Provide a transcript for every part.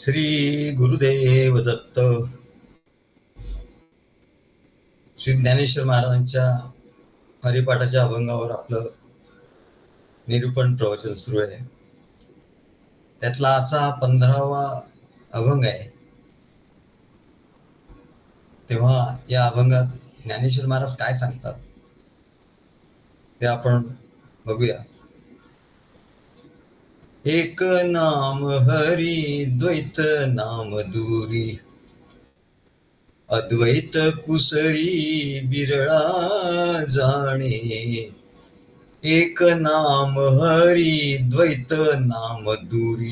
श्री गुरुदेव दत्त. श्री ज्ञानेश्वर महाराजांच्या हरिपाठाच्या अभंगावर आपलं निरूपण प्रवचन सुरू आहे. त्यातला आजचा 15वा अभंग आहे. तेव्हा या अभंगात ज्ञानेश्वर महाराज काय सांगतात ते आपण बघूया. एक नाम हरी द्वैत नाम दूरी, अद्वैत कुसरी बिरळा जाणे. एक नाम हरी द्वैत नाम दूरी,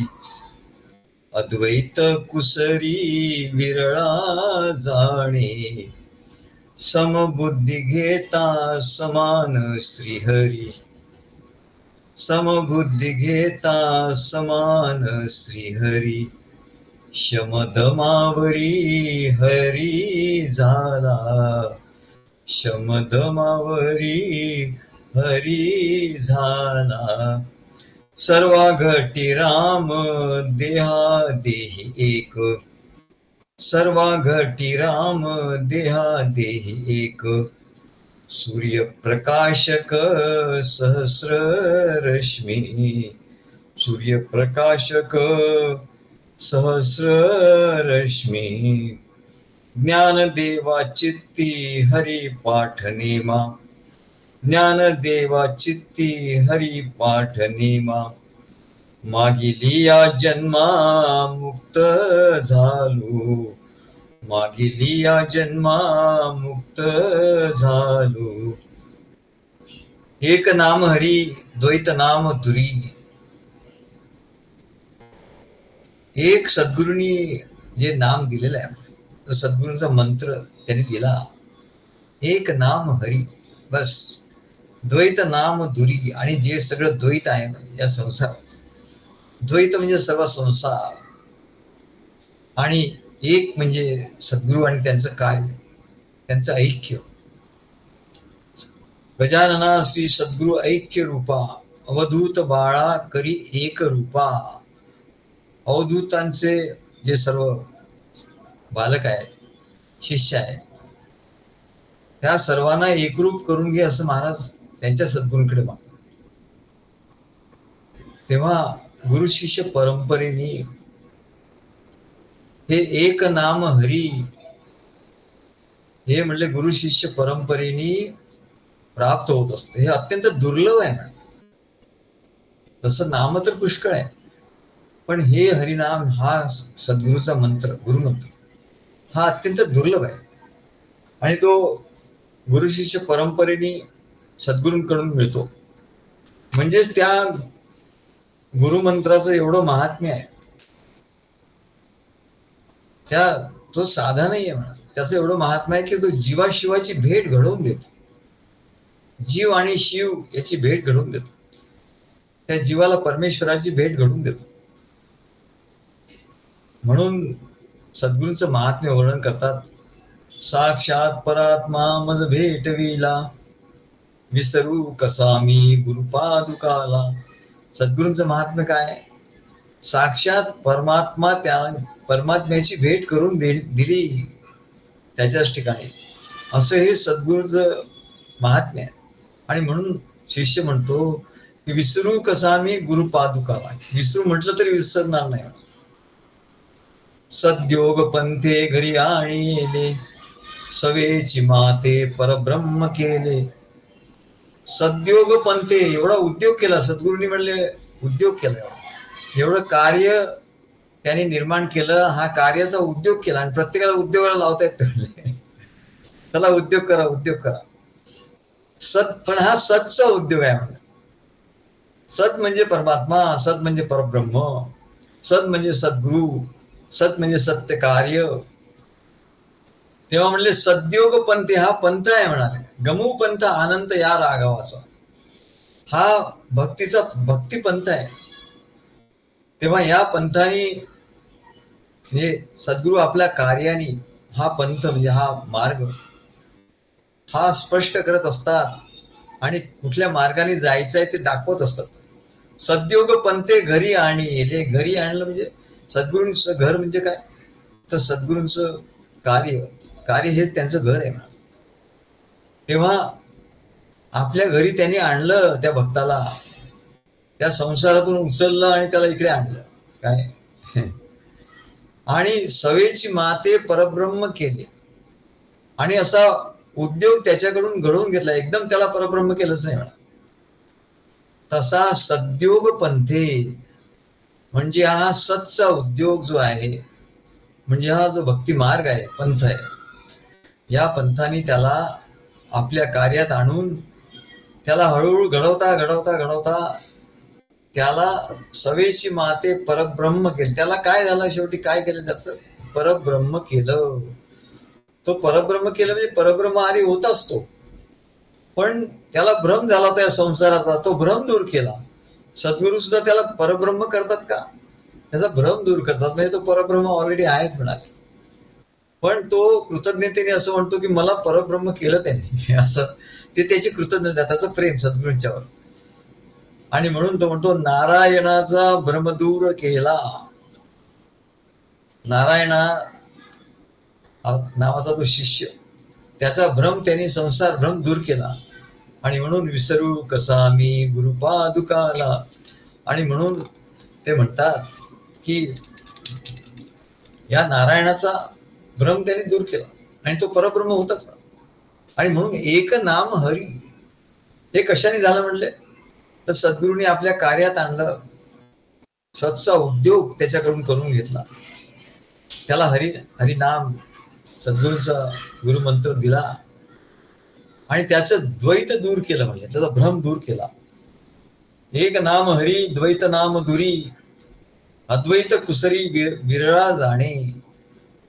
अद्वैत कुसरी विरळा जाणे. समबुद्धी घेता समान श्रीहरी, समबुद्धी घेता समान श्रीहरी. शमदमावरी हरी झाला, शमदमावरी हरी झाला. सर्वा घटी राम देहा देही एक, सर्वा घटी राम देहा देही एक. सूर्यप्रकाशक सहस्र रश्मी, सूर्यप्रकाशक सहस्र रश्मी. ज्ञानदेवा चित्ती हरी पाठ नेमा, ज्ञानदेवा चित्ती हरी पाठ नेमा. मागिलिया जन्मा मुक्त झालो, मागिलिया जन्मा मुक्त झालो. एक नाम हरी द्वैत नाम दुरी. एक सद्गुरूंनी जे नाम दिलेलं आहे, तो सद्गुरूंचा मंत्र त्यांनी दिला. एक नाम हरी, बस. द्वैत नाम दुरी. आणि जे सगळं द्वैत आहे या संसारात, द्वैत म्हणजे सर्व संसार, आणि एक म्हणजे सद्गुरू आणि त्यांचं कार्य, त्यांचं ऐक्य. गजानना श्री सद्गुरु ऐक्य रूपा, अवधूत बाळा करी एक रूपा. अवधूतांचे जे सर्व बालक आहेत, शिष्य आहेत, त्या सर्वांना एकरूप करून घे असं महाराज त्यांच्या सद्गुरूंकडे मागतात. तेव्हा गुरु शिष्य परंपरेने हे एक नाम हरी, हे म्हणले गुरु शिष्य परंपरेने प्राप्त होत असतं. हे अत्यंत दुर्लभ आहे. तसं नाम तर पुष्कळ आहे, पण हे हरिनाम हा सद्गुरूचा मंत्र, गुरुमंत्र, हा अत्यंत दुर्लभ आहे. आणि तो गुरु शिष्य परंपरेने सद्गुरूंकडून मिळतो. म्हणजेच त्या गुरुमंत्राचं एवढं महात्म्य आहे. तो साधा नाही आहे म्हणा, त्याचं एवढं महात्म्य आहे की तो जीवाशिवाची भेट घडवून देतो. जीव आणि शिव याची भेट घडवून देतो. त्या जीवाला परमेश्वराची भेट घडवून देतो. म्हणून सद्गुरूंचं महात्म्य वर्णन करतात. साक्षात परात्मा मज भेटविला, विसरू कसा मी गुरुपादुकाला. सद्गुरूंचं महात्म्य काय? साक्षात परमात्मा, त्या परमात्म्याची भेट करून दिली त्याच्याच ठिकाणी, असं हे सद्गुरूचं महात्म्य आहे. आणि म्हणून शिष्य म्हणतो की विसरू कसा मी गुरुपादुकाला. विसरू म्हटलं तरी विसरणार नाही. सद्योग पंथे घरी आणले, सवेची माते परब्रह्म केले. सद्योग पंथे, एवढा उद्योग केला सद्गुरूंनी. म्हणले उद्योग केला, एवढं कार्य त्यांनी निर्माण केलं. हा कार्याचा उद्योग केला आणि प्रत्येकाला उद्योगाला लावतायत ते. चला उद्योग करा, उद्योग करा. पण हा सतचा उद्योग आहे. म्हणजे सत म्हणजे परमात्मा, सत म्हणजे परब्रह्म, सत म्हणजे सद्गुरु, सत म्हणजे सत्य कार्य. तेव्हा म्हणले सद्योग पंथे, हा पंथ आहे म्हणाले. गमू पंथ आनंद या राघवाचा, हा भक्तीचा भक्ती पंथ आहे. तेव्हा या पंथाने म्हणजे सद्गुरू आपल्या कार्याने हा पंथ म्हणजे हा मार्ग हा स्पष्ट करत असतात आणि कुठल्या मार्गाने जायचं आहे ते दाखवत असतात. सद्योग पंथे घरी आणले. घरी आणलं म्हणजे सद्गुरूंचं घर म्हणजे काय, तर सद्गुरूंचं कार्य, कार्य हेच त्यांचं घर आहे. तेव्हा आपल्या घरी त्यांनी आणलं त्या भक्ताला, त्या संसारातून उचललं आणि त्याला इकडे आणलं काय आणि सवेची माते परब्रह्म केले आणि असा उद्योग त्याच्याकडून घडवून घेतला. एकदम त्याला परब्रह्म केलंच नाही म्हणा. तसा सद्योग पंथे म्हणजे हा सतचा उद्योग जो आहे, म्हणजे हा जो भक्ती मार्ग आहे, पंथ आहे, या पंथाने त्याला आपल्या कार्यात आणून त्याला हळूहळू घडवता घडवता घडवता त्याला सवेची माते परब्रह्म केलं. त्याला काय झालं शेवटी, काय केलं त्याचं, परब्रह्म केलं. तो परब्रह्म केलं म्हणजे परब्रह्म आधी होताच तो, पण त्याला भ्रम झाला त्या संसाराचा, तो भ्रम दूर केला. सद्गुरू सुद्धा त्याला परब्रह्म करतात का, त्याचा भ्रम दूर करतात, म्हणजे तो परब्रह्म ऑलरेडी आहेच म्हणाले. पण तो कृतज्ञतेने असं म्हणतो की मला परब्रह्म केलं त्यांनी असं, ते त्याची कृतज्ञता, त्याचं प्रेम सद्गुरूंच्यावर. आणि म्हणून तो म्हणतो नारायणाचा भ्रम दूर केला. नारायणा नावाचा तो शिष्य, त्याचा भ्रम त्यांनी, संसार भ्रम दूर केला. आणि म्हणून विसरू कसा मी गुरुपादुकाला. आणि म्हणून ते म्हणतात की या नारायणाचा भ्रम त्यांनी दूर केला आणि तो परब्रह्म होताच. आणि म्हणून एक नाम हरी हे कशाने झालं म्हणले, तर सद्गुरूंनी आपल्या कार्यात आणलं, सत्सा उद्योग त्याच्याकडून करून घेतला, त्याला हरिनाम सद्गुरूंचा गुरुमंत्र दिला आणि त्याचं द्वैत दूर केलं, म्हणजे त्याचा भ्रम दूर केला. एक नाम हरी द्वैत नाम दुरी, अद्वैत कुसरी विरळा जाणे.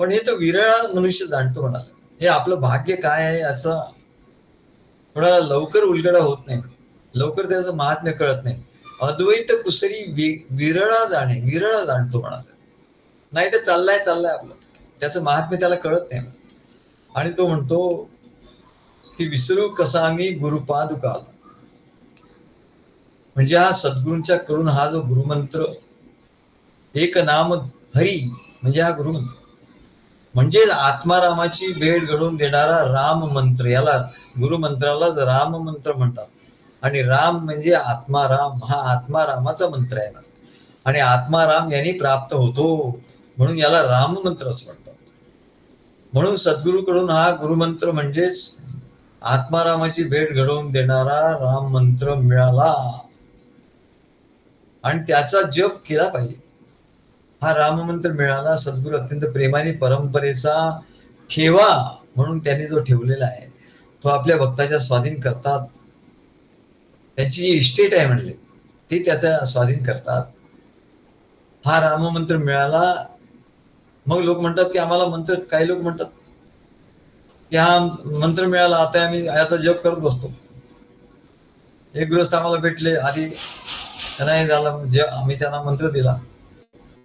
पण हे तो विरळा मनुष्य जाणतो म्हणाल. हे आपलं भाग्य काय आहे असं कोणाला लवकर उलगडा होत नाही, लवकर त्याचं महात्म्य कळत नाही. अद्वैत कुसरी विरळा जाणे, विरळा जाणतो म्हणाल. नाही तर चाललाय आपलं, त्याचं महात्म्य त्याला कळत नाही. आणि तो म्हणतो की विसरू कसा मी गुरुपादुकाल, म्हणजे हा सद्गुरूंच्या कडून हा जो गुरुमंत्र एक नाम हरी म्हणजे हा गुरुमंत्र, म्हणजे आत्मारामाची भेट घडवून देणारा राम मंत्र, याला गुरुमंत्राला राम मंत्र म्हणतात. आणि राम म्हणजे आत्माराम, हा आत्मारामाचा मंत्र आहे. आणि आत्माराम यांनी प्राप्त होतो म्हणून याला राम मंत्र असं म्हणतात. म्हणून सद्गुरूकडून हा गुरुमंत्र म्हणजेच आत्मारामाची भेट घडवून देणारा राम मंत्र मिळाला आणि त्याचा जप केला पाहिजे. हा राममंत्र मिळाला, सद्गुरू अत्यंत प्रेमाने परंपरेचा ठेवा म्हणून त्यांनी जो ठेवलेला आहे तो आपल्या भक्ताच्या स्वाधीन करतात. त्यांची जी इस्टेट आहे म्हणले ती त्याचा स्वाधीन करतात. हा राममंत्र मिळाला. मग लोक म्हणतात की आम्हाला मंत्र, काही लोक म्हणतात की हा मंत्र मिळाला, आता आम्ही याचा जप करत बसतो. एक गृहस्थ आम्हाला भेटले, आधी त्यांना हे झालं, आम्ही त्यांना मंत्र दिला,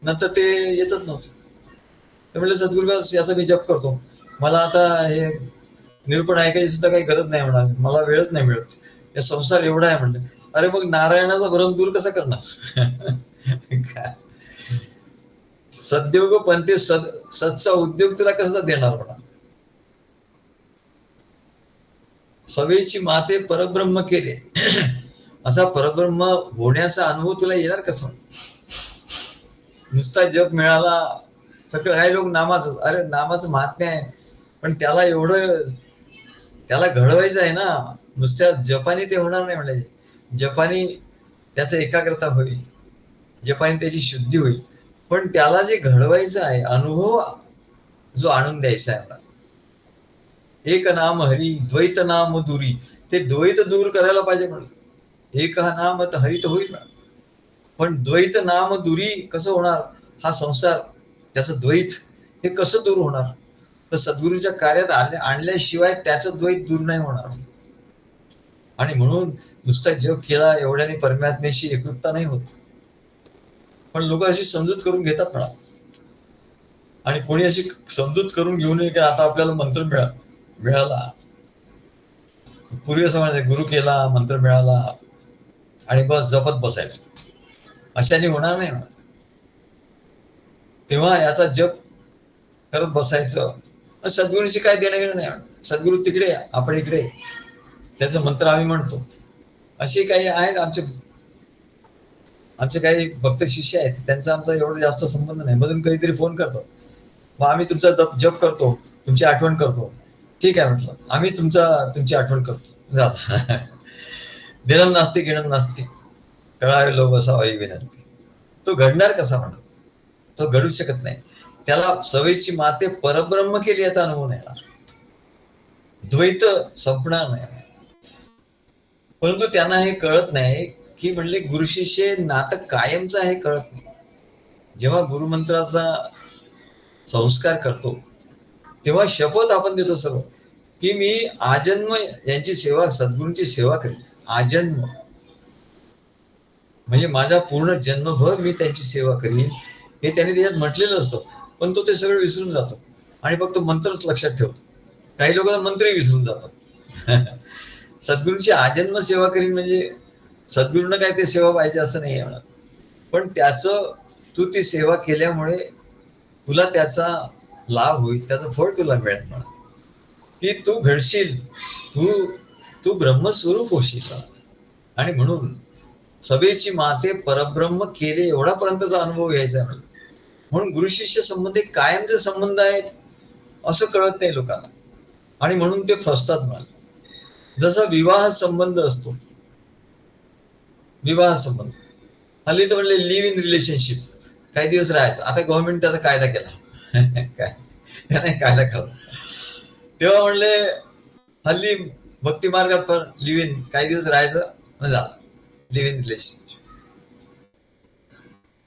नंतर ते येतच नव्हते. ते म्हणले सद्गुरू याचा मी जप करतो, मला आता हे निरूपण ऐकायची सुद्धा काही गरज नाही म्हणाले, मला वेळच नाही मिळत, हे संसार एवढा आहे म्हणले. अरे मग नारायणाचा भ्रम दूर कसा करणार काय सद्योग पंथे सत्सा उद्योग तुला कसा देणार म्हणा. सवेची माते परब्रह्म केले असा परब्रह्म होण्याचा अनुभव तुला येणार कसा. नुसता जप मिळाला, सगळं काही लोक नामाचं, अरे नामाचं महात्म्य आहे पण त्याला एवढं, त्याला घडवायचं आहे ना, नुसत्या जपानी ते होणार नाही म्हणजे. जपानी त्याचं एकाग्रता होईल, जपानी त्याची शुद्धी होईल, पण त्याला जे घडवायचं आहे, अनुभव जो आणून द्यायचा आहे, एक नाम हरी द्वैत नाम दुरी, ते द्वैत दूर करायला पाहिजे म्हणून. एक हा नाम तर हरी तर होईल ना, पण द्वैत नाम दुरी कसं होणार, हा संसार त्याचं द्वैत हे कसं दूर होणार, तर सद्गुरूच्या कार्यात आणल्याशिवाय त्याचं द्वैत दूर नाही होणार. आणि म्हणून नुसता जप केला एवढ्याने परमात्म्याशी एकरूपता नाही होत. पण लोक अशी समजूत करून घेतात म्हणा, आणि कोणी अशी समजूत करून घेऊ नये की आता आपल्याला मंत्र मिळाला. पूर्वी असं म्हणायचं, गुरु केला, मंत्र मिळाला आणि बस जपत बसायचं, अशाने होणार नाही. तेव्हा याचा जप करत बसायचं. सद्गुरूंशी काय देणं घेणं नाही. सद्गुरू तिकडे, आपण इकडे, त्याचा मंत्र आम्ही म्हणतो. असे काही आहेत आमचे आमचे काही भक्त शिष्य आहेत, त्यांचा आमचा एवढा जास्त संबंध नाही. मधून कधीतरी फोन करतो, मग आम्ही तुमचा जप करतो, तुमची आठवण करतो. ठीक आहे म्हटलं, आम्ही तुमची आठवण करतो, झालं. देणं नास्ती घेणं नास्ती, कळावे लोभ असावाही विनंती. तो घडणार कसा म्हणा, तो घडू शकत नाही. त्याला सवयीची माते परब्रह्म केली याचा अनुभव नाही येणार, द्वैत संपणार नाही. परंतु त्यांना हे कळत नाही की म्हणले गुरु शिष्य नातं कायमचं आहे, कळत नाही. जेव्हा गुरुमंत्राचा संस्कार करतो तेव्हा शपथ आपण देतो सर्व, की मी आजन्म यांची सेवा, सद्गुरूंची सेवा करेन. आजन्म म्हणजे माझा पूर्ण जन्मभर मी त्यांची सेवा करीन, हे त्यांनी त्याच्यात म्हटलेलं असतं. पण तो ते सगळं विसरून जातो आणि फक्त मंत्रच लक्षात ठेवतो. काही लोक मंत्रही विसरून जातात. सद्गुरूंची आजन्म सेवा करीन म्हणजे सद्गुरूंना काय ते सेवा पाहिजे असं नाही म्हणा, पण त्याचं तू ती सेवा केल्यामुळे तुला त्याचा लाभ होईल, त्याचं फळ तुला मिळेल म्हणा, की तू घडशील, तू तू ब्रह्मस्वरूप होशील. आणि म्हणून सभेची माते परब्रह्म केले एवढापर्यंतचा अनुभव घ्यायचा आहे. म्हणून गुरु शिष्य संबंध कायमचे संबंध आहेत असं कळत नाही लोकांना, आणि म्हणून ते फसतात. मला जसा विवाह संबंध असतो, विवाह संबंध हल्ली तर म्हणले लिव्ह इन रिलेशनशिप, काही दिवस राहायचं. आता गव्हर्नमेंट त्याचा कायदा केला. काय त्याने कायदा केला, तेव्हा म्हणले हल्ली भक्ती मार्गात पण लिव्ह इन काही दिवस राहायचं झालं, लिव्ह इन रिलेशनशिप.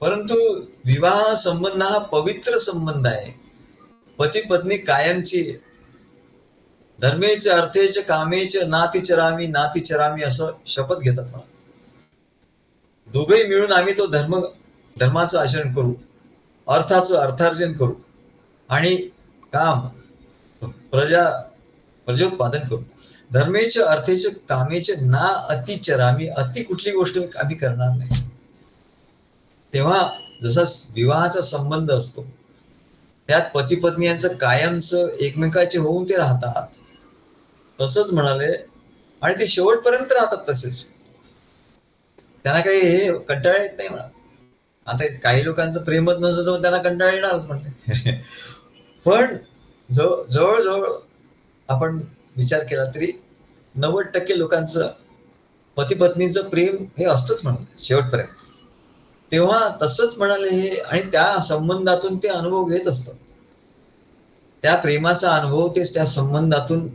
परंतु विवाह संबंध हा पवित्र संबंध आहे. पती पत्नी कायमची, धर्मेचे अर्थेचे कामेचे नाती चरामी असं शपथ घेतात मला. दोघेही मिळून आम्ही तो धर्माचं आचरण करू, अर्थाचं अर्थार्जन करू आणि काम प्रजोत्पादन करू. धर्मेचे अर्थेचे कामेचे ना अति चरामी, अति कुठली गोष्ट आम्ही करणार नाही. तेव्हा जसा विवाहाचा संबंध असतो, त्यात पती पत्नी यांचं कायमचं एकमेकाचे होऊन ते राहतात, तसंच म्हणाले. आणि ते शेवटपर्यंत राहतात तसेच, त्यांना काही हे कंटाळा येत नाही म्हणा. आता काही लोकांचं प्रेमच नसतं तर त्यांना कंटाळा येणारच म्हणते. पण जवळजवळ आपण विचार केला तरी 90% लोकांचं पती पत्नीचं प्रेम हे असतंच म्हणाले शेवटपर्यंत. तेव्हा तसंच म्हणाले हे, आणि त्या संबंधातून ते अनुभव घेत असतात. त्या प्रेमाचा अनुभव ते त्या संबंधातून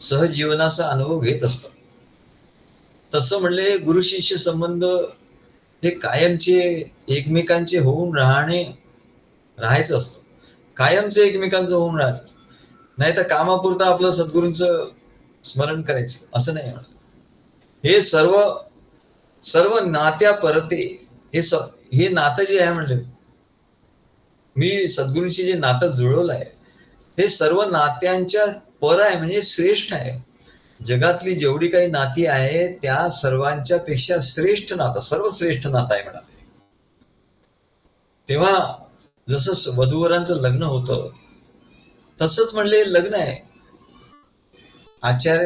सहजीवनाचा अनुभव घेत असतात. तसं म्हणले गुरु शिष्य संबंध हे कायमचे एकमेकांचे होऊन राहायचं असतं. कायमचे एकमेकांचं होऊन राहायचं, नाही तर कामापुरतं आपलं सद्गुरूंचं स्मरण करायचं असं नाही. हे सर्व नात्या परते, हे नातं जे आहे म्हणले, मी सद्गुरूंशी जे नातं जुळवलं आहे हे सर्व नात्यांच्या पर आहे, म्हणजे श्रेष्ठ आहे. जगातली जेवढी काही नाती आहे त्या सर्वांच्या पेक्षा श्रेष्ठ नातं, सर्वश्रेष्ठ नातं आहे म्हणाले. तेव्हा जसं वधूवरांचं लग्न होतं तसंच म्हणले लग्न आहे.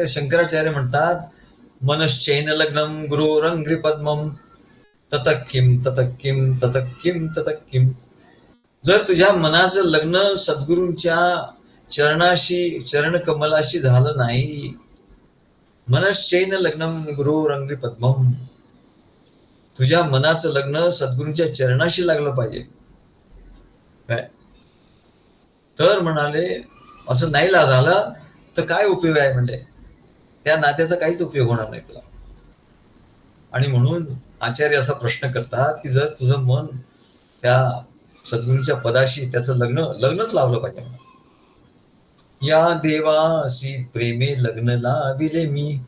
शंकराचार्य म्हणतात, मनश्चैन लग्नम गुरुरंघ्रि पद्मम ततः किम ततः किम ततः किम ततः किम. जर तुझ्या मनाचं लग्न सद्गुरूंच्या चरण कमलाशी झालं नाही, मनश्चैन लग्नम गुरुरंघ्रि पद्मम, तुझ्या मनाचं लग्न सद्गुरूंच्या चरणाशी लागलं पाहिजे. काय तर म्हणाले असं नाही झालं तर काय उपयोग आहे म्हणले, त्या नात्याचा काहीच उपयोग होणार नाही तुला. आणि म्हणून आचार्य असा प्रश्न करतात की जर तुझं मन त्या सद्गुरूंच्या पदाशी, त्याचं लग्नच लावलं पाहिजे. या देवासी प्रेमे लग्न लाविले मी,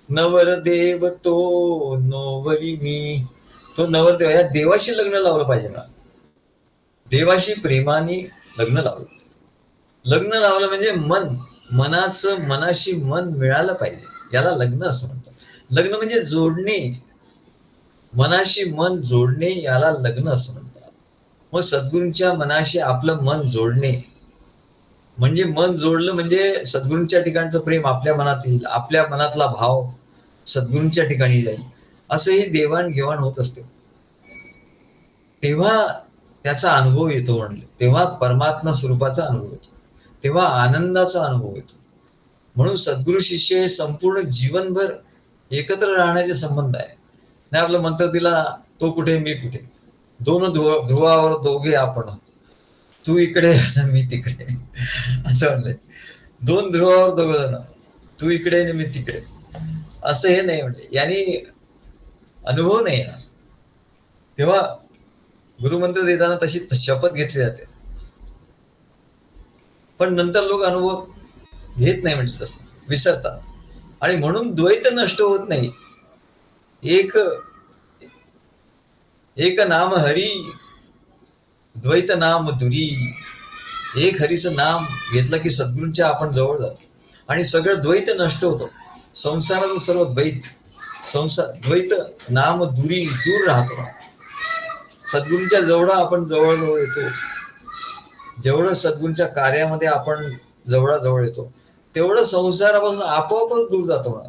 नवरदेव तो नोवरी मी. तो नवरदेव या देवाशी लग्न लावलं पाहिजे ना, देवाशी प्रेमाने लग्न लावलं. लग्न लावलं म्हणजे मनाशी मन मिळालं पाहिजे, याला लग्न असं म्हणतात. लग्न म्हणजे जोडणे, मनाशी मन जोडणे, याला लग्न असं म्हणतात. मग सद्गुरूंच्या मनाशी आपलं मन जोडणे म्हणजे मन जोडलं म्हणजे सद्गुरूंच्या ठिकाणचं प्रेम आपल्या मनात येईल, आपल्या मनातला भाव सद्गुरूंच्या ठिकाणी जाईल, असं ही देवाणघेवाण होत असते. तेव्हा त्याचा अनुभव येतो म्हणले, तेव्हा परमात्मा स्वरूपाचा अनुभव येतो, तेव्हा आनंदाचा अनुभव येतो. म्हणून सद्गुरू शिष्य हे संपूर्ण जीवनभर एकत्र राहण्याचे संबंध आहे. नाही आपला मंत्र दिला, तो कुठे मी कुठे, दोन ध्रुवावर दोघे आपण, तू इकडे मी तिकडे, असं म्हणलंय. दोन ध्रुवावर दोघ जण, तू इकडे आणि मी तिकडे, असं हे नाही म्हणले. यांनी अनुभव नाही येणार. तेव्हा गुरुमंत्र देताना तशी शपथ घेतली जाते, पण नंतर लोक अनुभव घेत नाही म्हणजे तसं विसरतात. आणि म्हणून द्वैत नष्ट होत नाही. एक एक नाम हरी द्वैत नाम दुरी. एक हरीचं नाम घेतलं की सद्गुरूंच्या आपण जवळ जातो आणि सगळं द्वैत नष्ट होतं. संसाराचं सर्व द्वैत, संसार द्वैत नाम दुरी, दूर राहतो. सद्गुरूंच्या जेवढा आपण जवळ येतो, जेवढं सद्गुरूंच्या कार्यामध्ये आपण जवळाजवळ येतो, तेवढं संसारापासून आपोआपच दूर जातो.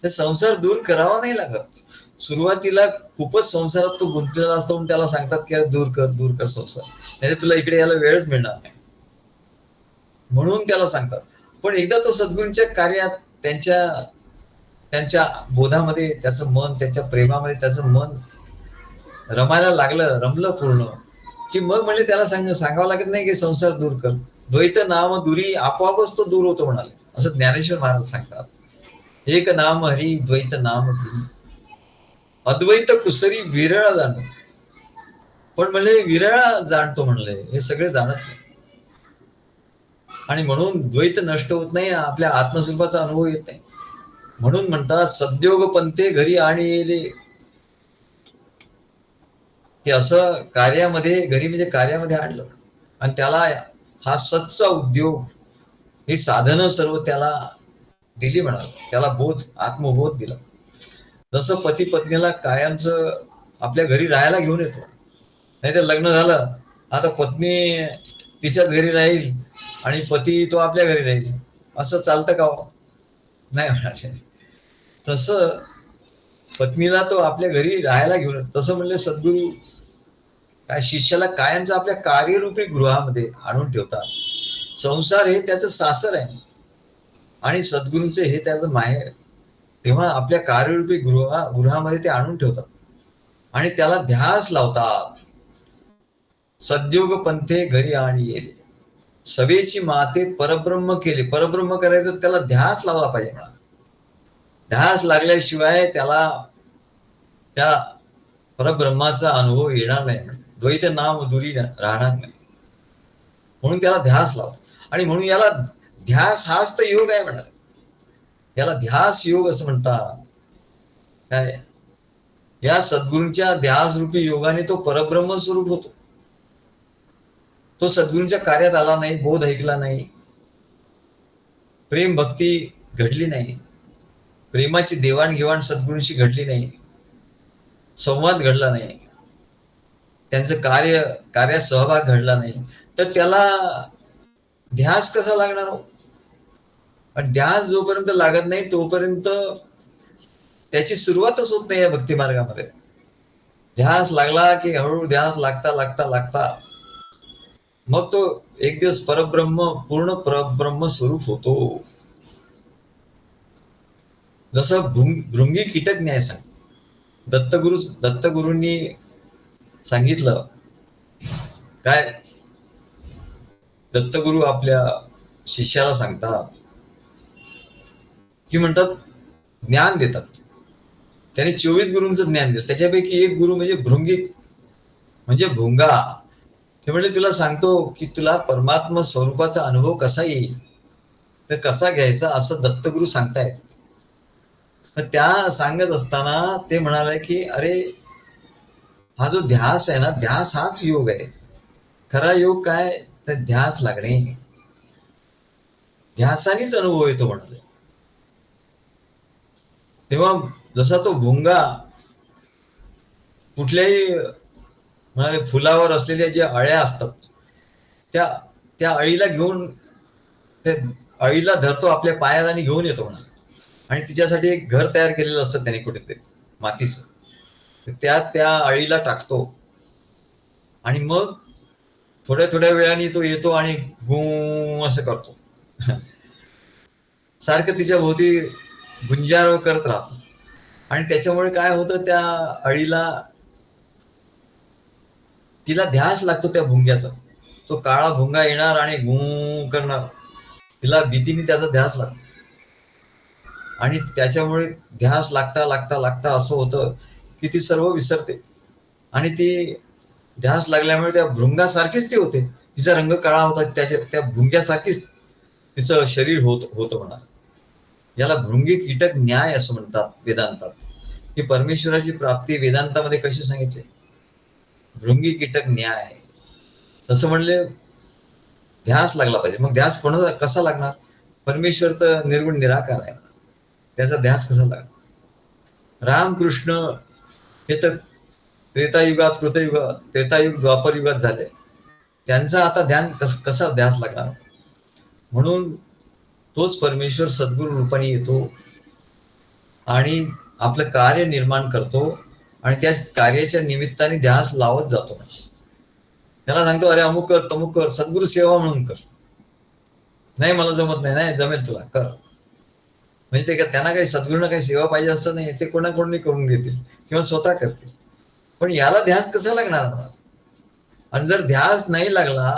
ते संसार दूर करावा नाही लागत. सुरुवातीला खूपच संसारात तो गुंतलेला असतो म्हणून त्याला सांगतात की दूर कर संसार, नाही तुला इकडे यायला वेळच मिळणार नाही, म्हणून त्याला सांगतात. पण एकदा तो सद्गुरूंच्या कार्यात त्यांच्या बोधामध्ये त्याचं मन, त्यांच्या प्रेमामध्ये त्याचं मन रमायला लागलं, रमलं पूर्ण, की मग म्हणजे त्याला सांगावं लागत नाही की संसार दूर कर. द्वैत नाम दुरी, आपोआपच तो दूर होतो म्हणाले, असं ज्ञानेश्वर महाराज सांगतात. एक नाम हरी द्वैत नाम दुरी, अद्वैत कुसरी विरळ जाण. पण म्हणले विरळ जाणतो म्हणले, हे सगळे जाणत नाही. आणि म्हणून द्वैत नष्ट होत नाही, आपल्या आत्मस्वरूपाचा अनुभव येत नाही. म्हणून म्हणतात सद्योग पंथे घरी आणि येले, की असं कार्यामध्ये, घरी म्हणजे कार्यामध्ये आणलं आणि त्याला हा सत्चा उद्योग, ही साधनं सर्व त्याला दिली म्हणाल, त्याला बोध, आत्मबोध दिला. जसं पती पत्नीला कायमचं आपल्या घरी राहायला घेऊन येतो, नाही तर लग्न झालं आता पत्नी तिच्याच घरी राहील आणि पती तो आपल्या घरी राहील, असं चालतं का हो? नाही म्हणाले. तसं पत्नीला तो आपल्या घरी राहायला घेऊन, तसं म्हणले सद्गुरू काय शिष्याला कायमचं आपल्या कार्यरूपी गृहामध्ये आणून ठेवतात. संसार हे त्याचं सासर आहे आणि सद्गुरूंचे हे त्याचं माहेर. तेव्हा आपल्या कार्यरूपी गृहामध्ये ते आणून ठेवतात आणि त्याला ध्यास लावतात. सद्योग पंथे घरी आणि येले, सवेची माते परब्रह्म केले. परब्रह्म करायचं त्याला ध्यास लावला पाहिजे ना. ध्यास लागल्याशिवाय त्याला त्या परब्रह्माचा अनुभव येणार नाही, द्वैत नाम दुरी राहणार नाही. म्हणून त्याला ध्यास लावतो. आणि म्हणून याला ध्यास हाच तर योग आहे म्हणाल, याला ध्यास योग असं म्हणतात. काय या सद्गुरूंच्या ध्यास रूपी योगाने तो परब्रह्म स्वरूप होतो. तो सद्गुरूंच्या कार्यात आला नाही, बोध ऐकला नाही, प्रेम भक्ती घडली नाही, प्रेमाची देवाणघेवाण सद्गुरूंशी घडली नाही, संवाद घडला नाही, त्यांचं कार्यात सहभाग घडला नाही, तर त्याला ध्यास कसा लागणार हो? आणि ध्यास जोपर्यंत लागत नाही तोपर्यंत त्याची सुरुवातच होत नाही या भक्ती मार्गामध्ये. ध्यास लागला की हळूहळू ध्यास लागता लागता लागता मग तो एक दिवस परब्रह्म, पूर्ण परब्रह्म स्वरूप होतो. जसं भृंगी कीटक न्याय सांग दत्तगुरूंनी सांगितलं काय, दत्तगुरु आपल्या शिष्याला सांगतात की म्हणतात ज्ञान देतात. त्याने 24 गुरूंचं ज्ञान दिलं, त्याच्यापैकी एक गुरु म्हणजे भृंगी म्हणजे भुंगा. ते म्हणजे तुला सांगतो की तुला परमात्मा स्वरूपाचा अनुभव कसा येईल, तर कसा घ्यायचा, असं दत्तगुरु सांगतायत. तर त्या सांगत असताना ते म्हणाले की अरे हा जो ध्यास आहे ना, ध्यास हाच योग आहे. खरा योग काय, तर ध्यास लागणे, ध्यासानेच अनुभव येतो म्हणाले. तेव्हा जसा तो भुंगा कुठल्याही म्हणाले फुलावर असलेल्या ज्या अळ्या असतात त्या त्या अळीला घेऊन त्या अळीला धरतो आपल्या पायात आणि घेऊन येतो म्हणा, आणि तिच्यासाठी एक घर तयार केलेलं असतं त्याने कुठेतरी मातीचं, त्यात त्या अळीला टाकतो आणि मग थोड्या थोड्या वेळाने तो येतो आणि गू असं करतो सारखं तिच्या भोवती गुंजार करत राहतो. आणि त्याच्यामुळे काय होतं, त्या अळीला तिला ध्यास लागतो त्या भुंग्याचा. तो काळा भुंगा येणार आणि गू करणार, तिला भीतीने त्याचा ध्यास लागतो. आणि त्याच्यामुळे ध्यास लागता लागता लागता असं होतं की ती सर्व विसरते. आणि ती ध्यास लागल्यामुळे त्या भृंगासारखीच ती होते. तिचा रंग काळा होता, त्या भृंग्यासारखीच तिचं शरीर होतं म्हणा. याला भृंगी कीटक न्याय असं म्हणतात वेदांतात. ही परमेश्वराची प्राप्ती वेदांतामध्ये कशी सांगितले, भृंगी कीटक न्याय. तसं म्हणले ध्यास लागला पाहिजे. मग ध्यास कोणाचा कसा लागणार, परमेश्वर तर निर्गुण निराकार आहे, त्याचा ध्यास कसा लागणार. रामकृष्ण हे तर त्रेतायुगात कृतयुगात त्रेतायुग द्वापर युगात झाले, त्यांचा आता ध्यान कसा ध्यास लागणार. म्हणून तोच परमेश्वर सद्गुरु रूपाने येतो आणि आपलं कार्य निर्माण करतो आणि त्या कार्याच्या निमित्ताने ध्यास लावत जातो. त्याला सांगतो अरे अमुक कर तमुक कर, सद्गुरु सेवा म्हणून कर. नाही मला जमत नाही, नाही जमेल तुला कर. म्हणजे ते का त्यांना काही सद्गुरूंना काही सेवा पाहिजे असतं नाही, ते कोणाकडून करून घेतील किंवा स्वतः करतील. पण याला ध्यास कसा लागणार मला, आणि जर ध्यास नाही लागला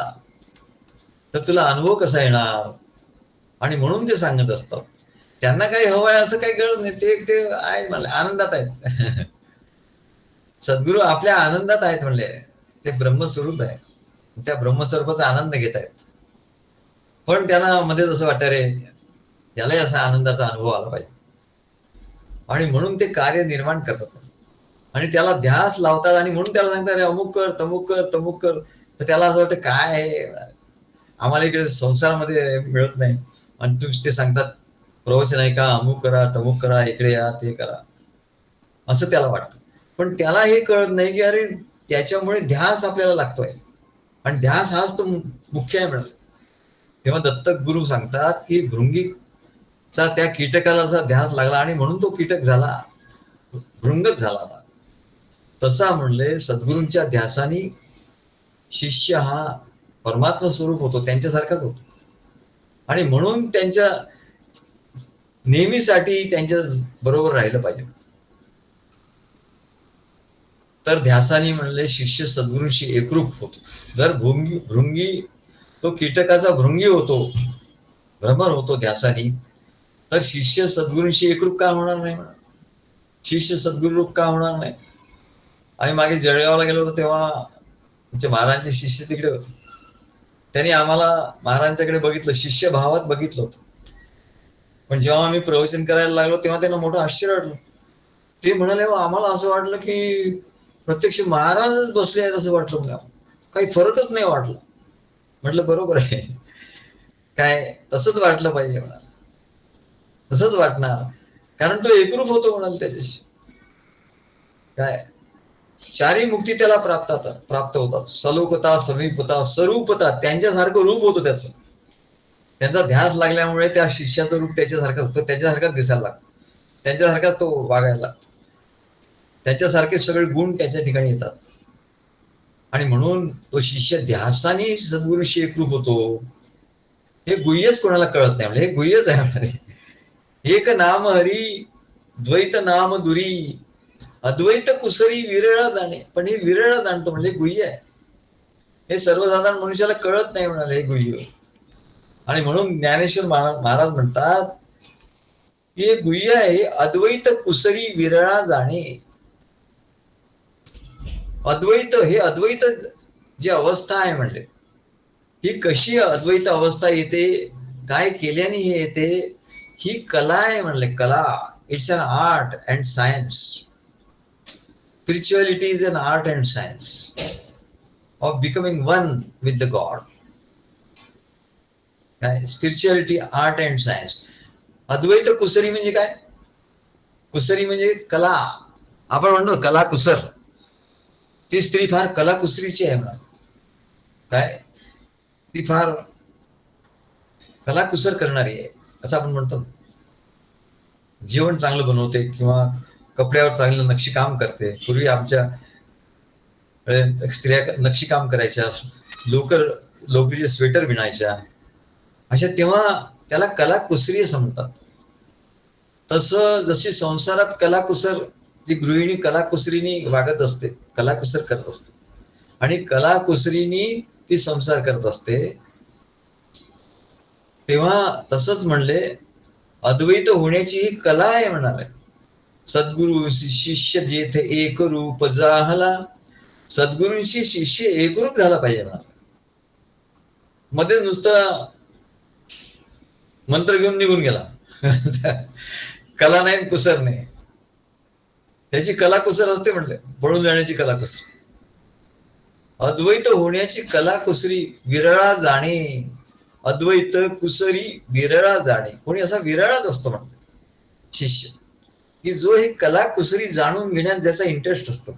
तर तुला अनुभव कसा येणार. आणि म्हणून ते सांगत असतात त्यांना काही हवं आहे असं काही कळत नाही, ते आहेत म्हणले आनंदात आहेत सद्गुरू आपल्या आनंदात आहेत म्हणले, ते ब्रह्मस्वरूप आहे, त्या ब्रह्मस्वरूपाचा आनंद घेत आहेत. पण त्यांना मध्ये जसं वाटतं रे यालाही असा आनंदाचा अनुभव आला पाहिजे, आणि म्हणून ते कार्य निर्माण करतात आणि त्याला ध्यास लावतात. आणि म्हणून त्याला सांगतात रे अमुक कर तमुक कर तमुक कर. तर त्याला असं वाटतं काय आहे, आम्हाला इकडे संसारामध्ये मिळत नाही आणि तुम्ही ते सांगतात प्रवचन आहे का, अमुक करा तमुक करा, इकडे या ते करा, असं त्याला वाटतं. पण त्याला हे कळत नाही की अरे त्याच्यामुळे ध्यास आपल्याला लागतोय आणि ध्यास हाच तो मुख्य आहे म्हणाले. तेव्हा दत्तक गुरु सांगतात की भृंगीचा त्या कीटकाला ध्यास लागला आणि म्हणून तो कीटक झाला, भृंगच झाला. तसा म्हणले सद्गुरूंच्या ध्यासाने शिष्य हा परमात्मा स्वरूप होतो, त्यांच्यासारखाच होतो. आणि म्हणून त्यांच्या नेहमीसाठी त्यांच्या बरोबर राहिलं पाहिजे. तर ध्यासाने म्हणले शिष्य सद्गुरूंशी एकरूप होतो. जर भृंगी तो कीटकाचा भृंगी होतो, भ्रमर होतो ध्यासाने, तर शिष्य सद्गुरूंशी एकरूप का होणार नाही म्हणा, शिष्य सद्गुरूरूप का होणार नाही. आम्ही मागे जळगावला गेलो होतो तेव्हा आमचे महाराजांचे शिष्य तिकडे होते. त्यांनी आम्हाला महाराजांच्याकडे बघितलं, शिष्य भावात बघितलं होतं. पण जेव्हा आम्ही प्रवचन करायला लागलो तेव्हा त्यांना मोठं आश्चर्य वाटलं. ते म्हणाले आम्हाला असं वाटलं की प्रत्यक्ष महाराजच बसले आहेत असं वाटलं, मला काही फरकच नाही वाटलं. म्हटलं बरोबर आहे, काय तसंच वाटलं पाहिजे म्हणाल, तसंच वाटणार, कारण तो एकरूप होतो म्हणाल त्याच्याशी. काय चारी मुक्ती त्याला प्राप्त होतात, सलोकता समीपता स्वरूपता, त्यांच्यासारखं रूप होतं त्याचं. त्यांचा ध्यास लागल्यामुळे त्या शिष्याचं रूप त्याच्यासारखं होतं, त्याच्यासारखाच दिसायला लागतं, त्यांच्यासारखाच तो वागायला लागतो, त्याच्यासारखे सगळे गुण त्याच्या ठिकाणी येतात. आणि म्हणून तो शिष्य ध्यासाने सद्गुरूशी एकरूप होतो. हे गुह्यच कोणाला कळत नाही, म्हणजे हे गुह्यच आहे. एक नाम हरी द्वैत नाम दुरी, अद्वैत कुसरी विरळ जाणे. पण हे विरळ जाणतो म्हणजे गुह्य आहे, हे सर्वसाधारण मनुष्याला कळत नाही म्हणाले हे गुह्य. आणि म्हणून ज्ञानेश्वर महाराज म्हणतात की हे गुह्य आहे, अद्वैत कुसरी विरळा जाणे. अद्वैत हे अद्वैत जी अवस्था आहे म्हणले, ही कशी अद्वैत अवस्था येते, काय केल्याने हे येते, ही कला आहे म्हणले, कला. It's an art and science. Spirituality is an art and science of becoming one with the God. काय स्पिरिच्युअलिटी, आर्ट अँड सायन्स. अद्वैत कुसरी म्हणजे काय, कुसरी म्हणजे कला. आपण म्हणतो कला कुसर, ती स्त्री फार कलाकुसरीची आहे म्हणा. काय ती फार कलाकुसर करणारी आहे असं आपण म्हणतो. जेवण चांगलं बनवते किंवा कपड्यावर चांगलं नक्षीकाम करते. पूर्वी आमच्या स्त्रिया नक्षीकाम करायच्या, लोकरीचे स्वेटर विणायच्या अशा, तेव्हा त्याला कलाकुसरी असं म्हणतात. तसं जशी संसारात कलाकुसर, ती गृहिणी कलाकुसरीनी वागत असते, कलाकुसर करत असते आणि कलाकुसरीनी ती संसार करत असते, तेव्हा तसंच म्हणले अद्वैत होण्याची ही कला आहे म्हणाले. सद्गुरु शिष्य जेथे एक रूप जाहला, सद्गुरूंशी शिष्य एकरूप झाला पाहिजे म्हणाले. मध्ये नुसतं मंत्र घेऊन निघून गेला कला नाही कुसर नाही. त्याची कलाकुसर असते म्हणले, पळून जाण्याची कलाकुसर. अद्वैत होण्याची कलाकुसरी विरळा जाणे, अद्वैत कुसरी विरळा जाणे. कोणी असा विरळाच असतो म्हणते शिष्य, की जो हे कलाकुसरी जाणून घेण्यात ज्याचा इंटरेस्ट असतो.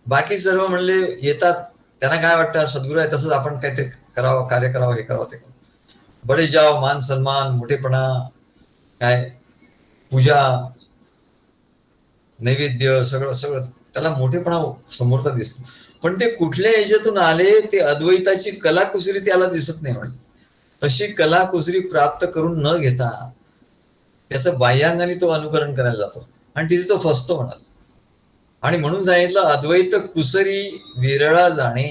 बाकी सर्व म्हणले येतात, त्यांना काय वाटतं सद्गुरू आहे तसंच आपण काहीतरी करावं, कार्य करावं, हे करावं ते करावं. बडे जाव, मान सन्मान, मोठेपणा, काय पूजा, नैवेद्य, सगळं सगळं त्याला मोठेपणा समोरचा दिसतो. पण ते कुठल्या ह्याच्यातून आले, ते अद्वैताची कलाकुसरी त्याला दिसत नाही म्हणले. तशी कलाकुसरी प्राप्त करून न घेता त्याचं बाह्यांगाने तो अनुकरण करायला जातो आणि तिथे तो फसतो म्हणाल. आणि म्हणून सांगितलं अद्वैत कुसरी विरळा जाणे,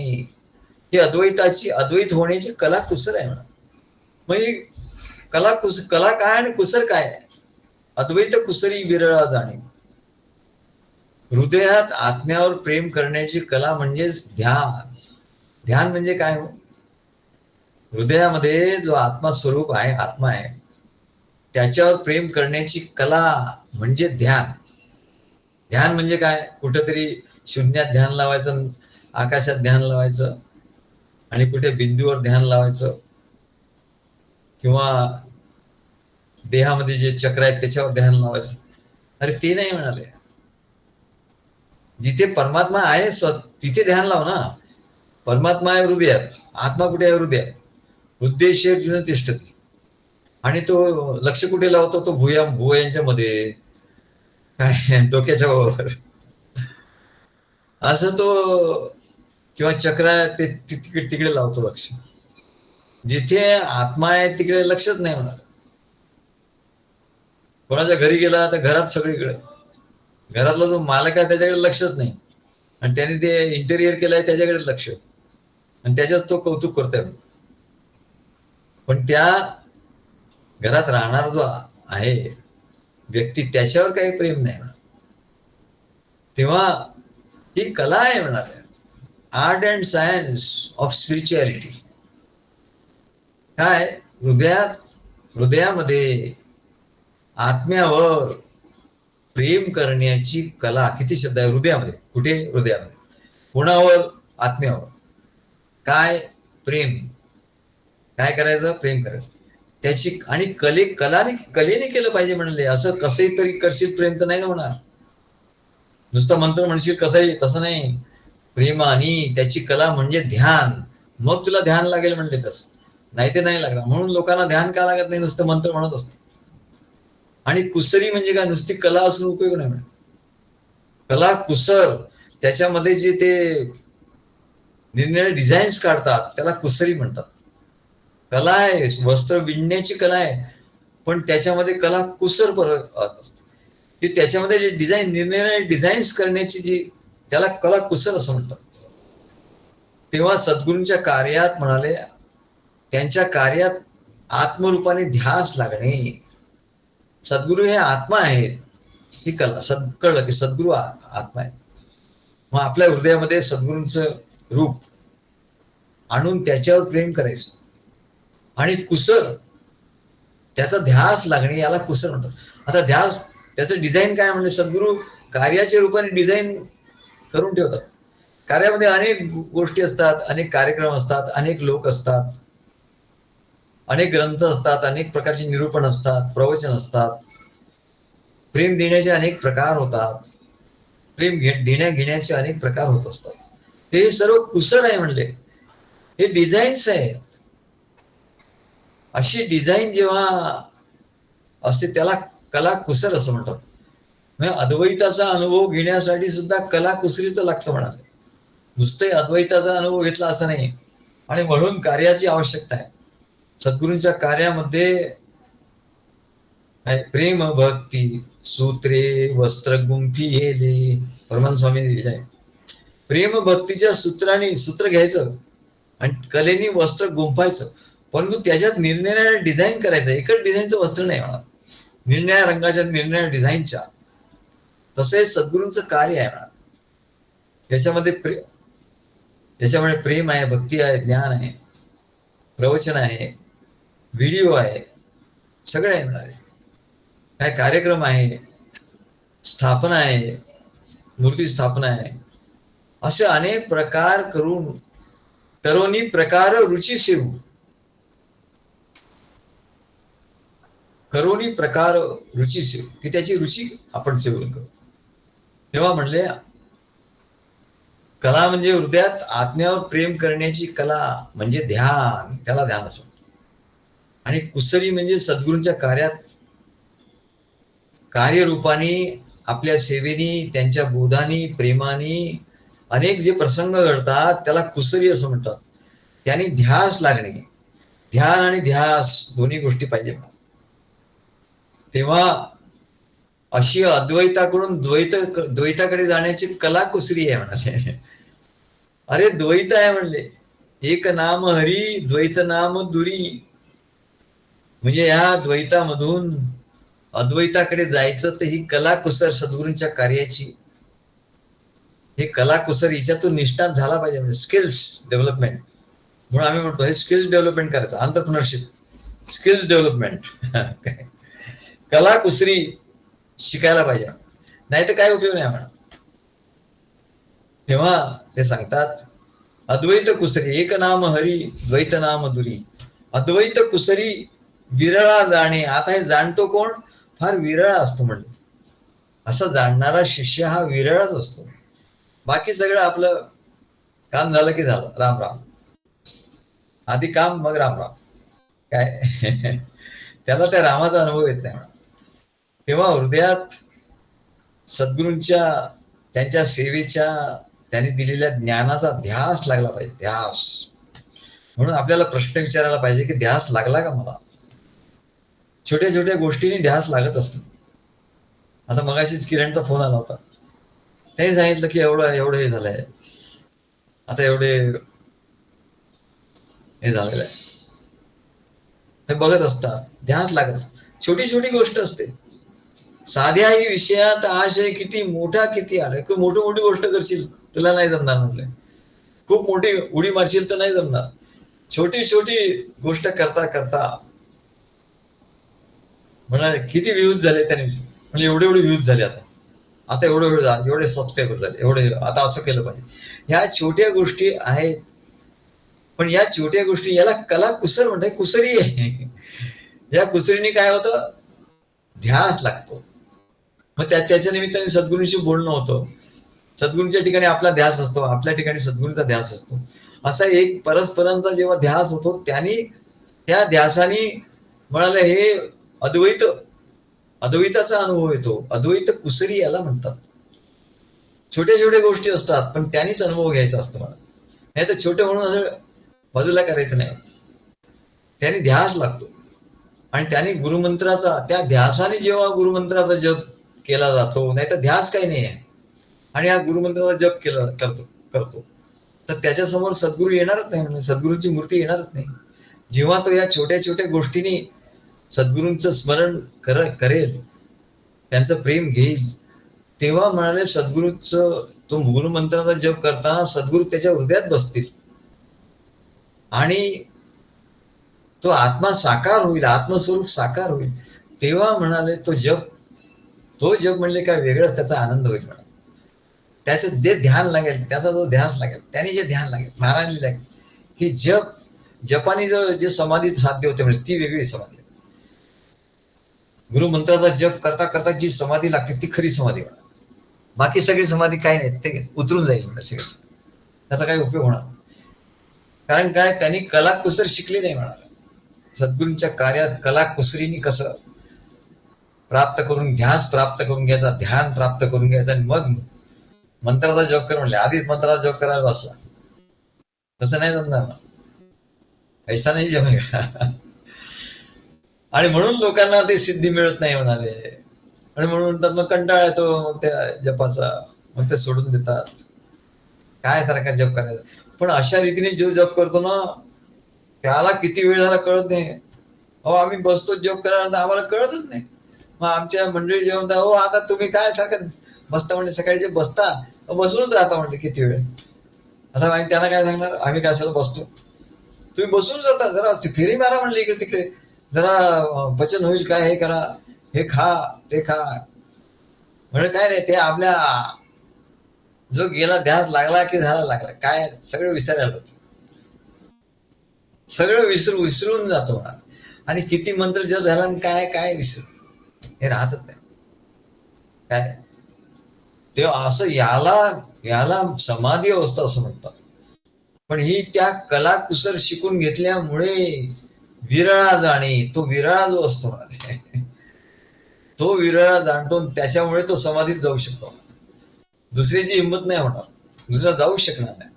ही अद्वैताची, अद्वैत होण्याची कला कुसर आहे म्हणा. मग कला काय आणि कुसर काय आहे? अद्वैत कुसरी विरळा जाणे. हृदयात आत्म्यावर प्रेम करण्याची कला म्हणजेच ध्यान. ध्यान म्हणजे काय हो? हृदयामध्ये जो आत्मा स्वरूप आहे, आत्मा आहे, त्याच्यावर प्रेम करण्याची कला म्हणजे ध्यान. ध्यान म्हणजे काय? कुठेतरी शून्यात ध्यान लावायचं, आकाशात ध्यान लावायचं, आणि कुठे बिंदूवर ध्यान लावायचं, किंवा देहामध्ये जे चक्र आहेत त्याच्यावर ध्यान लावायचं. अरे ते नाही म्हणाले. जिथे परमात्मा आहे तिथे ध्यान लाव ना. परमात्मा आहे हृदयात, आत्मा कुठे आहे? हृदयात. हृदयेशर्जुन तिष्ठती. आणि तो लक्ष कुठे लावतो? तो भुवयांच्या मध्ये, काय डोक्याच्या वर असं तो, किंवा चक्र ते तिकडे लावतो लक्ष. जिथे आत्मा आहे तिकडे लक्षच नाही होणार. कोणाच्या घरी गेला तर घरात सगळीकडे, घरातला जो मालक आहे त्याच्याकडे लक्षच नाही, आणि त्याने ते इंटेरियर केलंय त्याच्याकडे लक्ष, आणि त्याच्यात तो कौतुक करतोय. पण त्या घरात राहणार जो आहे व्यक्ती, त्याच्यावर काही प्रेम नाही. तेव्हा ही कला आहे म्हणाले, art and science of spirituality. काय? हृदयामध्ये आत्म्यावर प्रेम करण्याची कला. किती शब्द आहे हृदयामध्ये? कुठे? हृदयामध्ये. कोणावर? आत्म्यावर. काय? प्रेम. काय करायचं? प्रेम करायचं त्याची. आणि कलेने केलं पाहिजे म्हणले. असं कसंही तरी करशील प्रेम तर नाही होणार. नुसतं मंत्र म्हणशील कसंही, तसं नाही. प्रेमानी त्याची कला म्हणजे ध्यान. मग तुला ध्यान लागेल म्हणले तसं, नाही ते नाही लागणार. म्हणून लोकांना ध्यान का लागत नाही? नुसतं मंत्र म्हणत असतो. आणि कुसरी म्हणजे काय? नुसती कला असून उपयोग नाही म्हणजे. कला कुसर, त्याच्यामध्ये जे ते निरनिराळे डिझाईन्स काढतात त्याला कुसरी म्हणतात. कला आहे, वस्त्र विणण्याची कला आहे, पण त्याच्यामध्ये कला कुसर परत असते, की त्याच्यामध्ये जे डिझाईन, निरनिराळे डिझाईन्स करण्याची जी, त्याला कला कुसर असं म्हणतात. तेव्हा सद्गुरूंच्या कार्यात म्हणाले, त्यांच्या कार्यात आत्मरूपाने ध्यास लागणे. सद्गुरू हे आत्मा आहेत, ही कला. कळलं की सद्गुरू आत्मा आहे. मग आपल्या हृदयामध्ये सद्गुरूंचं रूप आणून त्याच्यावर प्रेम करायचं, आणि कुसर त्याचा ध्यास लागणे, याला कुसर म्हणतात. आता ध्यास, त्याचं डिझाईन काय म्हणजे? सद्गुरू कार्याच्या रूपाने डिझाईन करून ठेवतात. कार्यामध्ये अनेक गोष्टी असतात, अनेक कार्यक्रम असतात, अनेक लोक असतात, अनेक ग्रंथ असतात, अनेक प्रकारचे निरूपण असतात, प्रवचन असतात, प्रेम देण्याचे अनेक प्रकार होतात. प्रेम देण्या घेण्याचे अनेक प्रकार होत असतात. ते सर्व कुसर आहे म्हणले, हे डिझाईन्स आहेत. अशी डिझाईन जेव्हा असते त्याला कला कुसर असं म्हणतात. म्हणजे अद्वैताचा अनुभव घेण्यासाठी सुद्धा कला कुसरीचं लागतं म्हणाले. नुसते अद्वैताचा अनुभव घेतला असं नाही. आणि म्हणून कार्याची आवश्यकता आहे. सद्गुरूंच्या कार्यामध्ये प्रेम भक्ती सूत्रे वस्त्र गुंफी हेले, परमानंद स्वामींनी लिहिलं आहे. प्रेम भक्तीच्या सूत्राने सूत्र घ्यायचं आणि कलेनी वस्त्र गुंफायचं, परंतु त्याच्यात निरनिराळ्या डिझाईन करायचं. एकच डिझाईनचं वस्त्र नाही होणार, निरनिराळ्या रंगाच्या निरनिराळ्या डिझाईनच्या. तसे सद्गुरूंचं कार्य आहे म्हणा. त्याच्यामध्ये प्रेम आहे, भक्ती आहे, ज्ञान आहे, प्रवचन आहे, व्हिडिओ आहे, सगळे आहे म्हणाले. काय कार्यक्रम आहे, स्थापना आहे, मूर्ती स्थापना आहे, असे अनेक प्रकार करोनी प्रकार रुची सेवू, करोनी प्रकार रुची सेवू, की त्याची रुची आपण सेवन करू. तेव्हा म्हणले कला म्हणजे हृदयात आत्म्यावर प्रेम करण्याची कला म्हणजे ध्यान, त्याला ध्यान असं. आणि कुसरी म्हणजे सद्गुरूंच्या कार्यरूपाने आपल्या सेवेनी, त्यांच्या बोधानी, प्रेमानी अनेक जे प्रसंग घडतात त्याला कुसरी असं म्हणतात. त्याने ध्यास लागणे, ध्यान आणि ध्यास दोन्ही गोष्टी पाहिजे. तेव्हा अशी अद्वैताकडून द्वैताकडे जाण्याची कला कुसरी आहे म्हणाले. अरे द्वैत आहे म्हणले, एक नाम हरी द्वैत नाम दुरी. म्हणजे ह्या द्वैतामधून अद्वैताकडे जायचं तर ही कला कुसर सद्गुरूंच्या कार्याची, हे कला कुसर हिच्यातून निष्णात झाला पाहिजे. म्हणजे स्किल्स डेव्हलपमेंट, म्हणून आम्ही म्हणतो हे स्किल्स डेव्हलपमेंट करायचं, एंटरप्रेन्योरशिप, स्किल्स डेव्हलपमेंट. कला कुसरी शिकायला पाहिजे, नाही तर काय उपयोग नाही म्हणा. तेव्हा ते सांगतात अद्वैत कुसरी एक नाम हरी द्वैत नाम दुरी. अद्वैत कुसरी विरळा जाणे. आता हे जाणतो कोण? फार विरळा असतो म्हणले. असं जाणणारा शिष्य हा विरळाच असतो. बाकी सगळं आपलं काम झालं की झालं, राम राम, आधी काम मग राम राम, काय त्याला त्या रामाचा अनुभव येत नाही. तेव्हा हृदयात सद्गुरूंच्या, त्यांच्या सेवेच्या, त्यांनी दिलेल्या ज्ञानाचा ध्यास लागला पाहिजे, ध्यास. म्हणून आपल्याला प्रश्न विचारायला पाहिजे की ध्यास लागला का मला? छोट्या छोट्या गोष्टींनी ध्यास लागत असतो. आता मगाशीच किरणचा फोन आला होता, त्यांनी सांगितलं की एवढं हे झालंय, आता एवढे हे झालेलं आहे, ते बघत असतात, ध्यास लागत असतो. छोटी छोटी गोष्ट असते. साध्याही विषयात आशय किती मोठा किती आलाय. खूप मोठी गोष्ट करशील तुला नाही जमणार म्हटलंय, खूप मोठी उडी मारशील तर नाही जमणार. छोटी छोटी गोष्ट करता करता म्हणाले किती व्ह्यूज झाले त्याने, म्हणजे एवढे व्ह्यूज झाले, आता एवढे सबस्क्रायबर झाले, एवढे, आता असं केलं पाहिजे. ह्या छोट्या गोष्टी आहेत, पण या छोट्या गोष्टी याला कला कुसर म्हणतात, कुसरी आहे. या कुसरीने काय होतं? ध्यास लागतो. मग त्याच्या निमित्ताने सद्गुरूंशी बोलणं होतं. सद्गुरूंच्या ठिकाणी आपला ध्यास असतो, आपल्या ठिकाणी सद्गुरूंचा ध्यास असतो. असा एक परस्परांचा जेव्हा ध्यास होतो त्या ध्यासाने म्हणाले हे अद्वैताचा अनुभव येतो. अद्वैत कुसरी याला म्हणतात. छोट्या छोट्या गोष्टी असतात, पण त्यांनीच अनुभव घ्यायचा असतो मला, नाही तर छोटे म्हणून असं बाजूला करायचं नाही. त्याने ध्यास लागतो. आणि त्याने गुरुमंत्राचा, त्या ध्यासाने जेव्हा गुरुमंत्राचा जप केला जातो, नाही तर ध्यास काही नाही आहे, आणि हा गुरुमंत्राचा जप करतो तर त्याच्यासमोर सद्गुरू येणारच नाही, म्हणजे सद्गुरूंची मूर्ती येणारच नाही. जेव्हा तो या छोट्या छोट्या गोष्टींनी सद्गुरूंचं स्मरण करेल, त्यांचं प्रेम घेईल, तेव्हा म्हणाले सद्गुरूचं, तो गुरुमंत्राचा जप करताना सद्गुरू त्याच्या हृदयात बसतील आणि तो आत्मा साकार होईल, आत्मस्वरूप साकार होईल. तेव्हा म्हणाले तो जप म्हणले काय वेगळाच त्याचा आनंद होईल म्हणा. त्याचं जे ध्यान लागेल, त्याचा जो ध्यास लागेल, त्याने जे ध्यान लागेल, महाराजांनी लागेल की जपाने जे समाधी साध्य होते म्हणजे ती वेगळी समाधी. गुरुमंत्राचा जप करता करता जी समाधी लागते ती खरी समाधी म्हणा. बाकी सगळी समाधी काय नाही, ते उतरून जाईल म्हणजे सगळं, त्याचा काही उपयोग होणार. कारण काय, त्यांनी कला कुसर शिकली नाही म्हणाला. सद्गुरूंच्या कार्यात कला कुसरीनी कसं प्राप्त करून, ध्यास प्राप्त करून घ्यायचा, ध्यान प्राप्त करून घ्यायचा, आणि मग मंत्राचा जप कर म्हणले. आधीच मंत्राचा जप करायला बसला, तसं नाही जमणार ना, पैसा नाही जमेगा. आणि म्हणून लोकांना ते सिद्धी मिळत नाही म्हणाले. आणि म्हणून म्हणतात मग कंटाळा येतो मग त्या जपाचा, मग ते सोडून देतात. काय सारखा जप करायचा. पण अशा रीतीने जो जप करतो ना, त्याला किती वेळ झाला कळत नाही. अहो आम्ही बसतो जप करायला, आम्हाला कळतच नाही. मग आमच्या मंडळी जेव्हा म्हणतात, हो आता तुम्ही काय सारखं बसता म्हणले, सकाळी जे बसता बसूनच राहता म्हणले किती वेळ. आता आम्ही त्यांना काय सांगणार, आम्ही कशाला बसतो, तुम्ही बसून जाता, जरा फेरी मारा म्हणले इकडे तिकडे, जरा पचन होईल, काय हे करा, हे खा ते खा. म्हणजे काय नाही, ते आपल्या जो गेला ध्यास लागला की झाला, लागला काय सगळं विसरायला होतं, सगळं विसरून जातो म्हणा. आणि किती मंत्र जप झाला काय काय विसर, हे राहतच नाही काय. ते असं याला याला समाधी अवस्था असं म्हणतात. पण ही त्या कला कुसर शिकून घेतल्यामुळे विरळा जाणे, तो विरळा जो असतो तो विरळा जाणतो, त्याच्यामुळे तो समाधीत जाऊ शकतो. दुसऱ्याची हिंमत नाही होणार, दुसरा जाऊ शकणार नाही.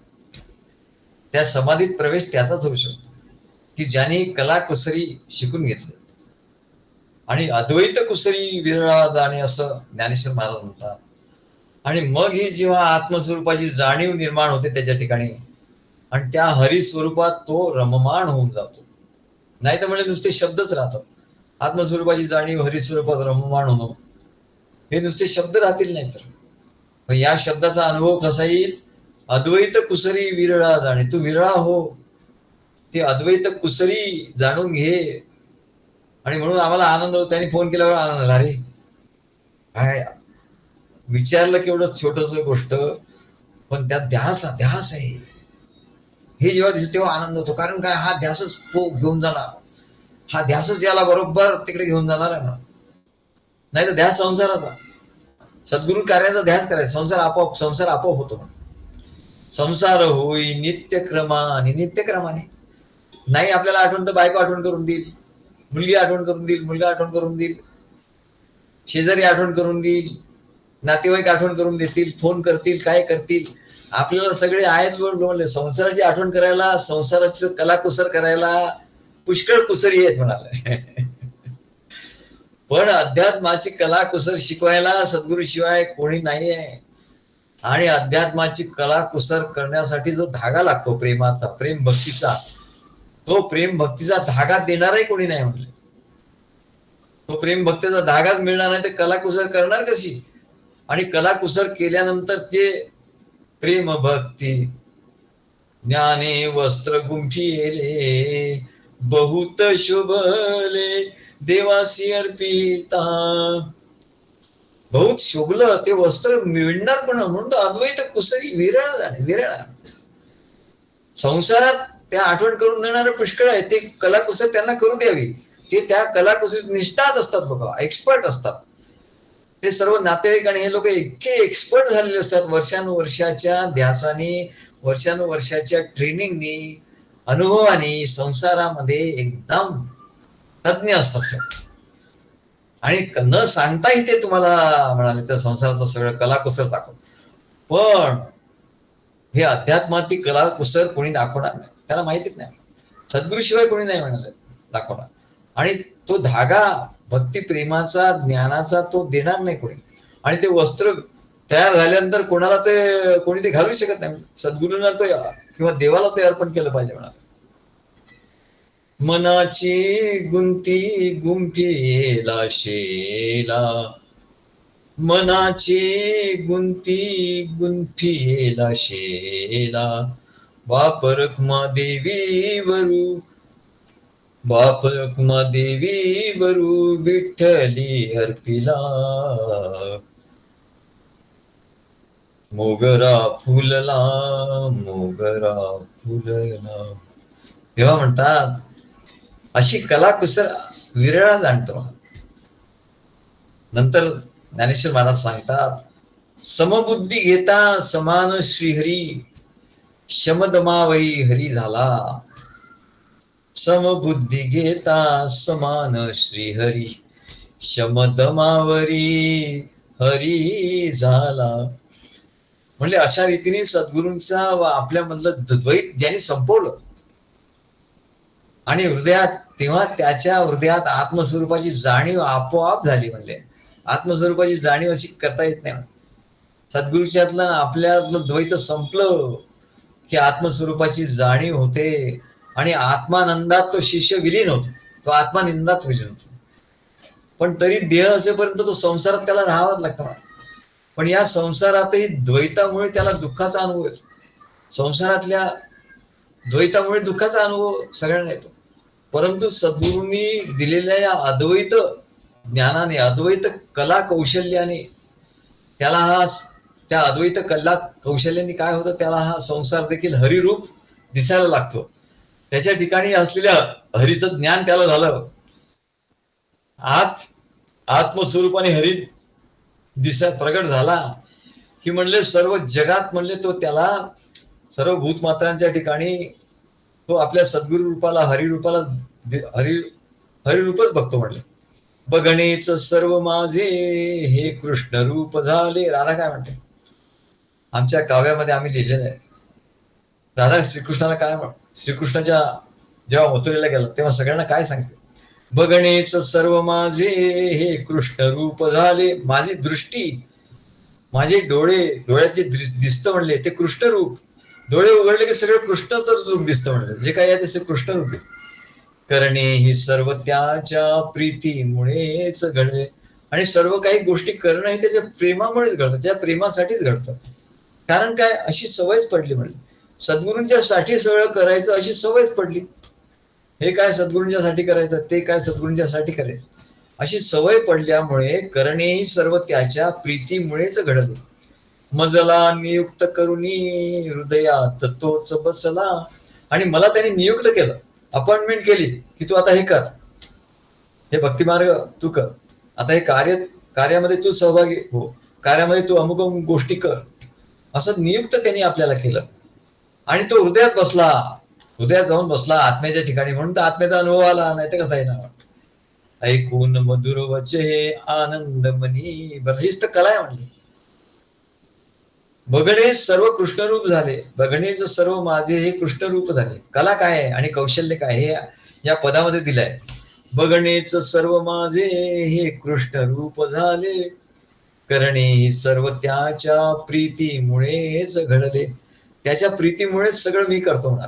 त्या समाधीत प्रवेश त्याचाच होऊ शकतो की ज्याने कला कुसरी शिकून घेतली. आणि अद्वैत कुसरी विरळा जाणे असं ज्ञानेश्वर महाराज म्हणतात. आणि मग ही जेव्हा आत्मस्वरूपाची जाणीव निर्माण होते त्याच्या ठिकाणी, आणि त्या हरिस्वरूपात तो रममाण होऊन जातो. नाही तर म्हणजे नुसते शब्दच राहतात. आत्मस्वरूपाची जाणीव, हरिस्वरूपात रममाण होणं, हे नुसते शब्द राहतील नाही तर. या शब्दाचा अनुभव कसा येईल, अद्वैत कुसरी विरळा जाणे, तू विरळा हो, ती अद्वैत कुसरी जाणून घे. आणि म्हणून आम्हाला आनंद होतो. त्यांनी फोन केल्यावर आनंद झाला, अरे काय विचारलं केवढं छोटस गोष्ट, पण त्यात ध्यास ध्यास आहे हे जेव्हा दिसत तेव्हा आनंद होतो. कारण काय, हा ध्यासच तो घेऊन जाणार, हा ध्यासच याला बरोबर तिकडे घेऊन जाणार आहे म्हणा. नाही तर ध्यास संसाराचा, सद्गुरू कार्याचा ध्यास करायचा, संसार आपोआप होतो. संसार होई नित्यक्रमाने, नित्यक्रमाने. नाही आपल्याला आठवण तर बायको आठवण करून देईल, मुलगी आठवण करून देईल, मुलगा आठवण करून देईल, शेजारी आठवण करून देईल, नातेवाईक आठवण करून देतील, फोन करतील, काय करतील. आपल्याला सगळे आहेत बोलले, संसाराची आठवण करायला, संसाराचं कलाकुसर करायला पुष्कळ कुसरी आहेत म्हणाले. पण अध्यात्माची कलाकुसर शिकवायला सद्गुरूशिवाय कोणी नाही आहे. आणि अध्यात्माची कलाकुसर करण्यासाठी जो धागा लागतो प्रेमाचा, प्रेम भक्तीचा, तो प्रेम भक्तीचा धागा देणारही कोणी नाही म्हणले. तो प्रेम भक्तीचा धागाच मिळणार नाही तर कलाकुसर करणार कशी. आणि कलाकुसर केल्यानंतर ते प्रेम भक्ती ज्ञाने वस्त्र गुंफिले, बहुत शोभले देवासी अर्पिता. बहुत शोभलं ते वस्त्र मिळणार, पण म्हणून तो अद्वैत कुसरी विरळ जाणे, विरळा. संसारात त्या आठवण करून देणारे पुष्कळ आहे, ते कलाकुसर त्यांना करू द्यावी. ते त्या कलाकुसरीत निष्ठात असतात, बघा एक्सपर्ट असतात. ते सर्व नातेवाईक आणि हे लोक इतके एक्सपर्ट झालेले असतात, वर्षानुवर्षाच्या ध्यासाने, वर्षानुवर्षाच्या ट्रेनिंगनी, अनुभवाने संसारामध्ये एकदम तज्ञ असतात सर. आणि न सांगताही ते तुम्हाला म्हणाले तर संसाराचं सगळं कलाकुसर दाखव. पण हे अध्यात्मातील कलाकुसर कोणी दाखवणार नाही, त्याला माहितीच नाही. सद्गुरूशिवाय कोणी नाही म्हणाले दाखवणार. आणि तो धागा भक्ती प्रेमाचा, ज्ञानाचा तो देणार नाही कोणी. आणि ते वस्त्र तयार झाल्यानंतर कोणाला ते कोणी ते घालू शकत नाही. सद्गुरूंना तो किंवा देवाला ते अर्पण केलं पाहिजे म्हणा. मनाची गुंती गुंफीला शेला, मनाची गुंती गुंफीला शेला, बाप रखुमा देवी वरू, बाप रखुमा देवी वरू, विठ्ठली अर्पिला, मोगरा फुलला, मोगरा फुलला. तेव्हा म्हणतात अशी कलाकुसर विरळा जाणतो. नंतर ज्ञानेश्वर महाराज सांगतात, समबुद्धी घेता समान श्रीहरी, शमदमावरी हरी झाला. समबुद्धी घेता समान श्रीहरी, शमदमावरी हरी झाला. म्हणजे अशा रीतीने सद्गुरूंचा व आपल्यामधलं द्वैत ज्यांनी संपवलं आणि हृदयात, तेव्हा त्याच्या हृदयात आत्मस्वरूपाची जाणीव आपोआप झाली. म्हणले आत्मस्वरूपाची जाणीव अशी करता येत नाही. सद्गुरूच्यातलं आपल्यातलं द्वैत संपलं की आत्मस्वरूपाची जाणीव होते आणि आत्मानंदात तो शिष्य विलीन होतो, तो आत्मानंदात विलीन होतो. पण तरी देह असेपर्यंत तो संसारात त्याला राहावाच लागतं. पण या संसारातही द्वैतामुळे त्याला दुःखाचा अनुभव येतो. संसारातल्या द्वैतामुळे दुःखाचा अनुभव सगळ्यांना येतो. परंतु सद्गुरूंनी दिलेल्या या अद्वैत ज्ञानाने, अद्वैत कला कौशल्याने त्याला हा, त्या अद्वैत कला कौशल्याने काय होतं, त्याला हा संसार देखील हरिरूप दिसायला लागतो. त्याच्या ठिकाणी असलेल्या हरीचं ज्ञान त्याला झालं. आज आत्मस्वरूपाने हरी दिसा प्रगट झाला की म्हणले सर्व जगात म्हणले तो त्याला, सर्व भूतमात्रांच्या ठिकाणी तो आपल्या सद्गुरु रूपाला, हरिरूपाला, हरिरूपच बघतो. म्हणले बघणेच सर्व माझे हे कृष्ण रूप झाले. राधा काय म्हणते, आमच्या काव्यामध्ये आम्ही लिहिलेलं आहे. राधा श्रीकृष्णाला काय, श्रीकृष्णाच्या जेव्हा मथुरेला गेला तेव्हा सगळ्यांना काय सांगते, बघणेच सर्व माझे हे कृष्ण रूप झाले. माझी दृष्टी, माझे डोळे, डोळ्यात जे दिसतं म्हणले ते कृष्ण रूप. डोळे उघडले की सगळं कृष्णच रूप दिसतं म्हणले, जे काही आहे ते कृष्ण रूप. करणे ही सर्व त्याच्या प्रीतीमुळेच घडले. आणि सर्व काही गोष्टी करणं हे त्याच्या प्रेमामुळेच घडतं, त्या प्रेमासाठीच घडतं. कारण काय, अशी सवयच पडली. म्हणली सद्गुरूंच्या साठी सगळं करायचं अशी सवयच पडली. हे काय सद्गुरूंच्या साठी करायचं, ते काय सद्गुरूंच्या साठी करायचं, अशी सवय पडल्यामुळे करणेही सर्व त्याच्या प्रीतीमुळेच घडले. मजला नियुक्त करुणी हृदयात तोच बसला. आणि मला त्याने नियुक्त केलं, अपॉइंटमेंट केली की तू आता हे कर, हे भक्तिमार्ग तू कर, आता हे कार्यामध्ये तू सहभागी हो, कार्यामध्ये तू अमुक अमुक गोष्टी कर, असं नियुक्त त्यांनी आपल्याला केलं. आणि तो हृदयात बसला, हृदयात जाऊन बसला आत्म्याच्या ठिकाणी. म्हणून तर आत्म्याचा अनुभव आला, नाही तर कसा येणार. ऐकून मधुर वचे आनंद मनी भरला. हीच तर कला आहे. म्हणली बघणे सर्व कृष्णरूप झाले, बघणेच सर्व माझे हे कृष्णरूप झाले. कला काय आहे आणि कौशल्य काय हे या पदामध्ये दिलंय. बघणेच सर्व माझे हे कृष्ण रूप झाले, करणे सर्व त्याच्या प्रीतीमुळेच घडले. त्याच्या प्रीतीमुळेच सगळं मी करतो म्हणा,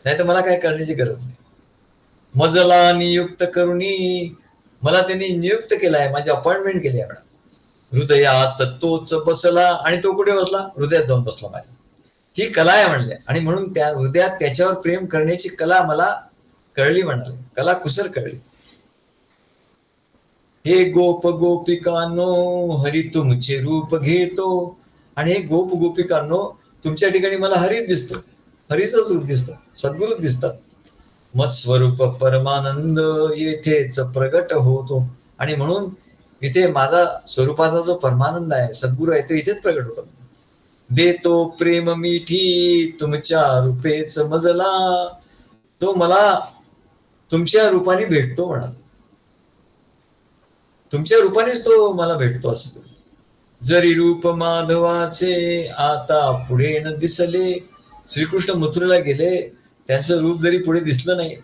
नाही तर मला काय करण्याची गरज नाही. मजला नियुक्त करुणी, मला त्यांनी नियुक्त केलाय, माझी अपॉइंटमेंट केली आहे. हृदयात तोच बसला. आणि तो कुठे बसला, हृदयात जाऊन बसला माझ्या. ही कला आहे म्हणले. आणि म्हणून त्या हृदयात त्याच्यावर प्रेम करण्याची कला मला कळली. म्हणाले कला कुसर कळली. हे गोप गोपिकांनो हरी तुमचे रूप घेतो. आणि हे गोप गोपिकांनो तुमच्या ठिकाणी मला हरीच दिसतो, हरीच रूप दिसतो, सद्गुरूच दिसतात. मत स्वरूप परमानंद येथेच प्रगट होतो. आणि म्हणून इथे माझा स्वरूपाचा जो परमानंद आहे, सद्गुरू आहे, तो इथेच प्रगट होतो. देतो प्रेम मिठी तुमच्या रूपेच मजला, तो मला तुमच्या रूपाने भेटतो. म्हणा तुमच्या रूपानेच तो मला भेटतो असं. जरी रूप माधवाचे आता पुढे न दिसले. श्रीकृष्ण मथुरेला गेले, त्यांचं रूप जरी पुढे दिसलं नाही,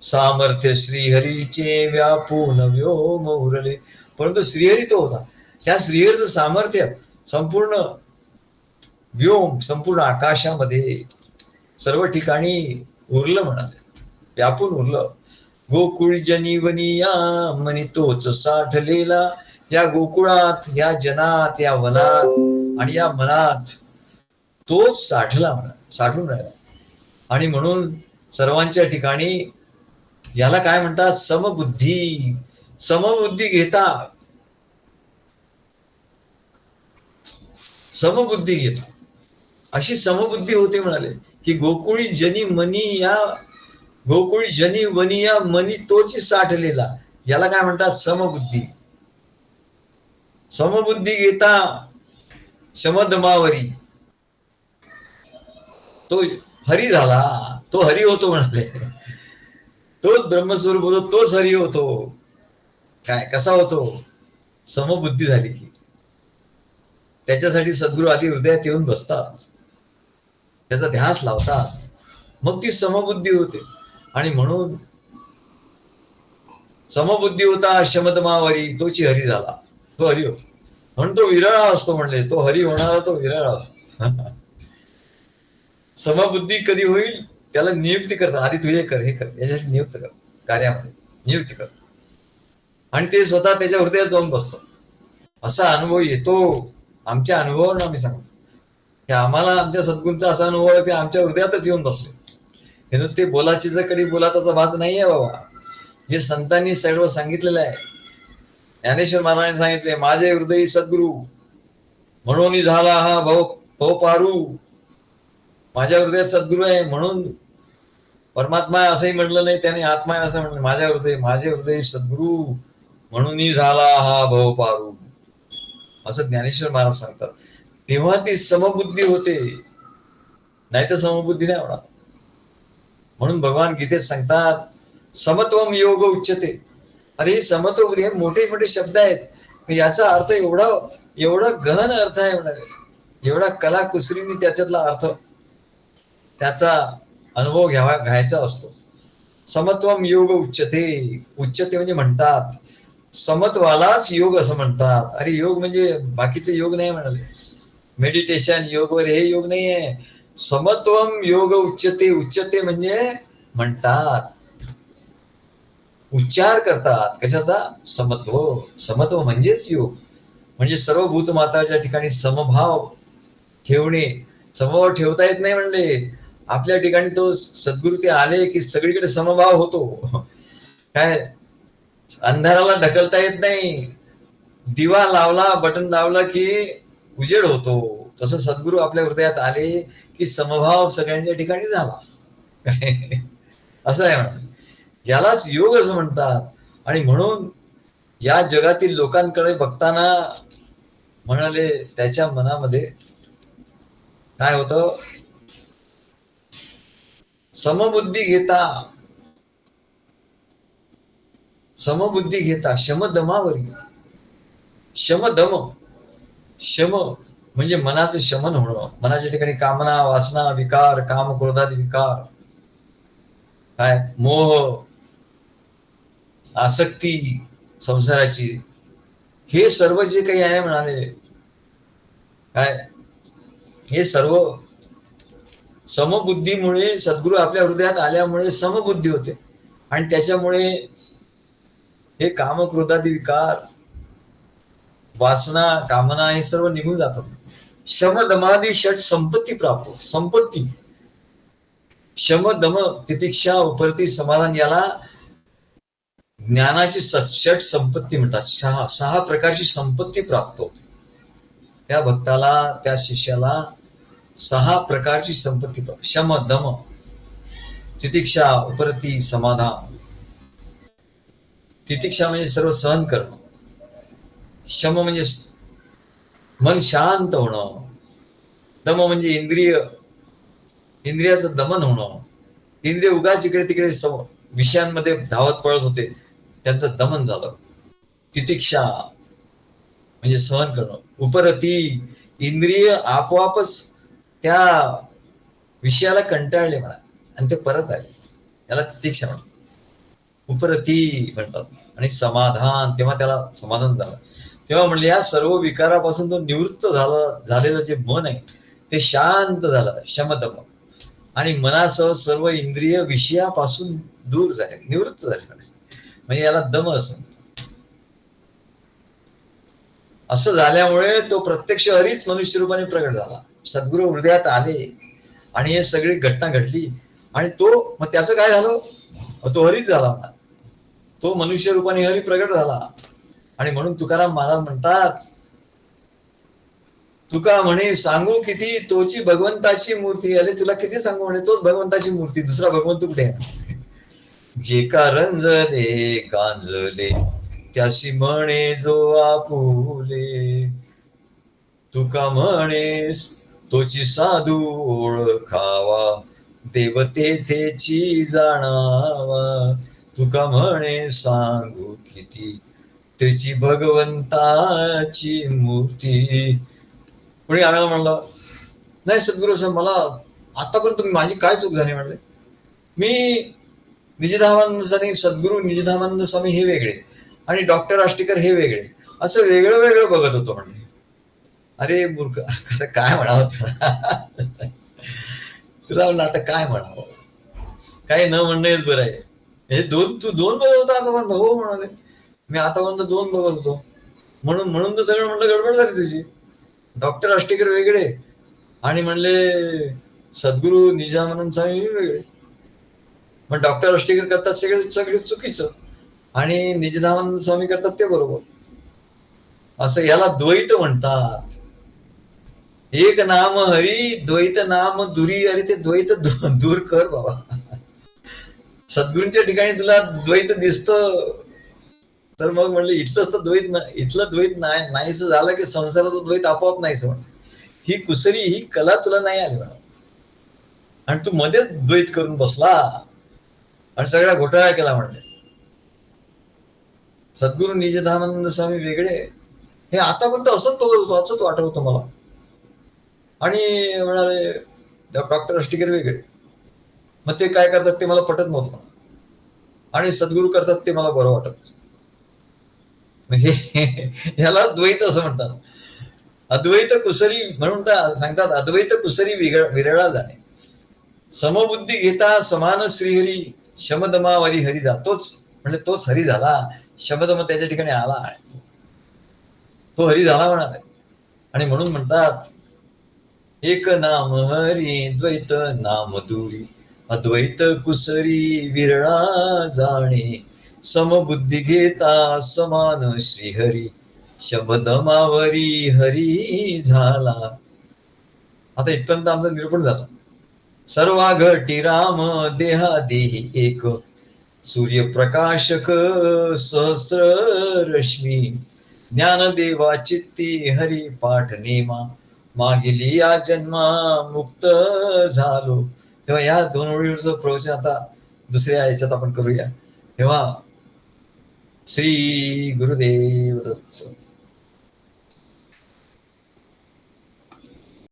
सामर्थ्य श्रीहरीचे व्यापून व्योम उरले. परंतु श्रीहरी तो होता, त्या श्रीहरीचं सामर्थ्य संपूर्ण व्योम, संपूर्ण आकाशामध्ये सर्व ठिकाणी उरलं. म्हणाले व्यापून उरलं. गोकुळ जनिवनिया मनी तोच साठलेला. या गोकुळात, या जनात, या वनात आणि या मनात तोच साठला, म्हणा साठून राहिला. आणि म्हणून सर्वांच्या ठिकाणी याला काय म्हणतात, समबुद्धी. समबुद्धी घेता, समबुद्धी घेता, अशी समबुद्धी होते. म्हणाले की गोकुळी जनी मनी, या गोकुळी जनी वनी या मनी तोच साठलेला, याला काय म्हणतात समबुद्धी. समबुद्धी घेता शमदमावरी तो हरी झाला, तो हरी होतो म्हणाले. तोच ब्रह्मस्वरूप होतो, तोच हरी होतो. काय कसा होतो? समबुद्धी झाली की. त्याच्यासाठी सद्गुरू आधी हृदयात येऊन बसतात, त्याचा ध्यास लावतात, मग ती समबुद्धी होते. आणि म्हणून समबुद्धी होता शमदमावरी, तोची हरी झाला, तो हरी होतो. म्हणून तो विरळा असतो म्हणले, तो हरी होणारा तो विरळा असतो. समबुद्धी कधी होईल त्याला नियुक्ती करतात, आधी तू हे कर हे कर, याच्यासाठी नियुक्त कर, कार्यामध्ये नियुक्ती कर, आणि ते स्वतः त्याच्या हृदयात जाऊन बसतो. असा अनुभव येतो. आमच्या अनुभवावरून आम्ही सांगतो की आम्हाला आमच्या सद्गुरूंचा असा अनुभव आहे की आमच्या हृदयातच येऊन बसले. हे नुसते बोलाची जर कधी बोलाचा भाग नाहीये बाबा. जे संतांनी सर्व सांगितलेलं आहे. ज्ञानेश्वर महाराजांनी सांगितले, माझे हृदय सद्गुरू म्हणून झाला हा भव पारू. माझ्या हृदयात सद्गुरू आहे म्हणून परमात्मा असंही म्हटलं नाही, त्याने आत्मा आहे असं म्हटलं. माझे हृदय सद्गुरू म्हणून झाला हा भव पारू, असं ज्ञानेश्वर महाराज सांगतात. तेव्हा ती समबुद्धी होते, नाही तर समबुद्धी नाही होणार. म्हणून भगवान गीतेत सांगतात, समत्वम योग उच्यते. अरे ही समत्व बुद्धी, हे मोठे मोठे शब्द आहेत, याचा अर्थ एवढा गहन अर्थ आहे म्हणाले. एवढा कलाकुसरीने त्याच्यातला अर्थ, त्याचा अनुभव घ्यायचा असतो. समत्वम योग उच्यते. उच्यते म्हणजे म्हणतात, समत्वालाच योग असं म्हणतात. अरे योग म्हणजे बाकीचे योग नाही म्हणाले, मेडिटेशन योग वगैरे हे योग नाही आहे. समत्वम योग उच्यते. उच्यते म्हणजे म्हणतात, उच्चार करतात. कशाचा? समत्व. समत्व म्हणजेच योग. म्हणजे सर्व भूतमाताच्या ठिकाणी समभाव ठेवणे. समभाव ठेवता येत नाही म्हणले. आपल्या ठिकाणी तो सद्गुरू ते आले की सगळीकडे समभाव होतो. काय अंधाराला ढकलता येत नाही. दिवा लावला, बटन दाबला की उजेड होतो. तसं सद्गुरू आपल्या हृदयात आले की समभाव सगळ्यांच्या ठिकाणी झाला. असं आहे म्हणा. यालाच योग असं म्हणतात. आणि म्हणून या जगातील लोकांकडे बघताना म्हणाले, त्याच्या मनामध्ये काय होतं? समबुद्धी घेता शमदमावरी. शमदम, शम म्हणजे मनाचं शमन होणं. मनाच्या ठिकाणी कामना, वासना, विकार, काम, क्रोधादी विकार, काय मोह, आसक्ती संसाराची, हे सर्व जे काही आहे म्हणाले, काय हे सर्व समबुद्धीमुळे, सद्गुरू आपल्या हृदयात आल्यामुळे समबुद्धी होते. आणि त्याच्यामुळे हे काम, क्रोधादी विकार, वासना, कामना हे सर्व निघून जातात. शम दमादी षट संपत्ती प्राप्त. संपत्ती, शम दम तितिक्षा उपरती समाधान, याला ज्ञानाची षट संपत्ती म्हणतात. सहा प्रकारची संपत्ती प्राप्त होते त्या भक्ताला, त्या शिष्याला. 6 प्रकारची संपत्ती प्राप्त. शम दम तितिक्षा उपरती समाधान. तितिक्षा म्हणजे सर्व सहन करणं. शम म्हणजे मन शांत होणं. दम म्हणजे इंद्रियाचं दमन होणं. इंद्रिय उगाच इकडे तिकडे विषयांमध्ये धावत पळत होते, त्यांचं दमन झालं. तितिक्षा म्हणजे सहन करणं. उपरती, इंद्रिय आपोआपच त्या विषयाला कंटाळले म्हणा आणि ते परत आले, याला तितिक्षा म्हणतात. उपरती म्हणतात. आणि समाधान, तेव्हा त्याला समाधान झालं. तेव्हा म्हणले या सर्व विकारापासून तो निवृत्त झालेलं जे मन आहे ते शांत झालं. शमदम. आणि मनासह सर्व इंद्रिय विषयापासून दूर झाले, निवृत्त झाले, म्हणजे याला दम असं झाल्यामुळे तो प्रत्यक्ष हरीच मनुष्य रूपाने प्रगट झाला. सद्गुरू हृदयात आले आणि हे सगळी घटना घडली. आणि तो मग त्याचं काय झालं? तो हरीच झाला. तो मनुष्य रूपाने हरी प्रगट झाला. आणि म्हणून तुकाराम महाराज म्हणतात, तुका म्हणे सांगू किती तोची भगवंताची मूर्ती. अरे तुला किती सांगू म्हणे, तोच भगवंताची मूर्ती, दुसरा भगवंत कुठे आहे? जे का रंजले गांजले त्याशी म्हणे जो आपुले. तुका म्हणेस तोची साधू ओळखावा, देव तेथेची जाणावा. तुका म्हणे सांगू किती, त्याची भगवंताची मूर्ती. कोणी आम्हाला म्हणलं, नाही सद्गुरू साहेब, मला आतापर्यंत माझी काय चूक झाली म्हणले. मी निजधामानंद स्वामी, सद्गुरू निजधामानंद स्वामी हे वेगळे आणि डॉक्टर आष्टीकर हे वेगळे, असं वेगळं वेगळं बघत होतो म्हणले. अरे मूर्ख, आता काय म्हणावं तुला. तुला म्हणलं आता काय म्हणावं, काही न म्हणणं हेच बरं आहे. हे तू दोन बघत होता आतापर्यंत. हो म्हणाले, मी आतापर्यंत दोन बघत होतो. म्हणून म्हणून तर सगळं म्हणलं गडबड झाली तुझी. डॉक्टर आष्टीकर वेगळे आणि म्हणले सद्गुरू निजामानंद स्वामी वेगळे. पण डॉक्टर आष्टीकर करतात सगळे सगळे चुकीचं आणि निजधामानंद स्वामी करतात ते बरोबर. असं याला द्वैत म्हणतात. एक नाम हरी द्वैत नाम दुरी. अरे ते द्वैत दूर कर बाबा. सद्गुरूंच्या ठिकाणी तुला द्वैत दिसतं तर मग म्हणलं इथलंच तर द्वैत इथलं द्वैत नाहीच झालं की संसाराचं द्वैत आपोआप नाहीच म्हण. ही कुसरी, ही कला तुला नाही आली म्हणा, आणि तू मध्येच द्वैत करून बसला आणि सगळा घोटाळा केला म्हणले. सद्गुरू निजधामानंद स्वामी वेगळे, हे आतापर्यंत असंच बघत होतो, असंच वाटत होतं मला. आणि म्हणाले डॉक्टर आष्टीकर वेगळे. मग ते काय करतात ते मला पटत नव्हतं, आणि सद्गुरू करतात ते मला बरं वाटत. ह्याला द्वैत असं म्हणतात. अद्वैत कुसरी म्हणून सांगतात, अद्वैत कुसरी विरळा जाणे. समबुद्धी घेता समान श्रीहरी, शमदमावरी हरी जा. तोच म्हणजे तोच हरी झाला. शमदम त्याच्या ठिकाणी आला, तो हरी झाला म्हणाले. आणि म्हणून म्हणतात एक नाम हरी द्वैत नाम दुरी, अद्वैत कुसरी विरळा जाणे. समबुद्धी घेता समान श्रीहरी, शब्दमावरी हरी झाला. आता इथपर्यंत आमचं निरूपण झालं. सर्वा घटी राम देहा देही एक, सूर्यप्रकाशक सहस्र रश्मी. ज्ञानदेवा चित्ती हरी पाठ नेमा, मागिली या जन्मा मुक्त झालो. तेव्हा या दोन ओळीवरचं प्रवचन आता दुसऱ्या याच्यात आपण करूया. तेव्हा श्री गुरुदेव दत्त.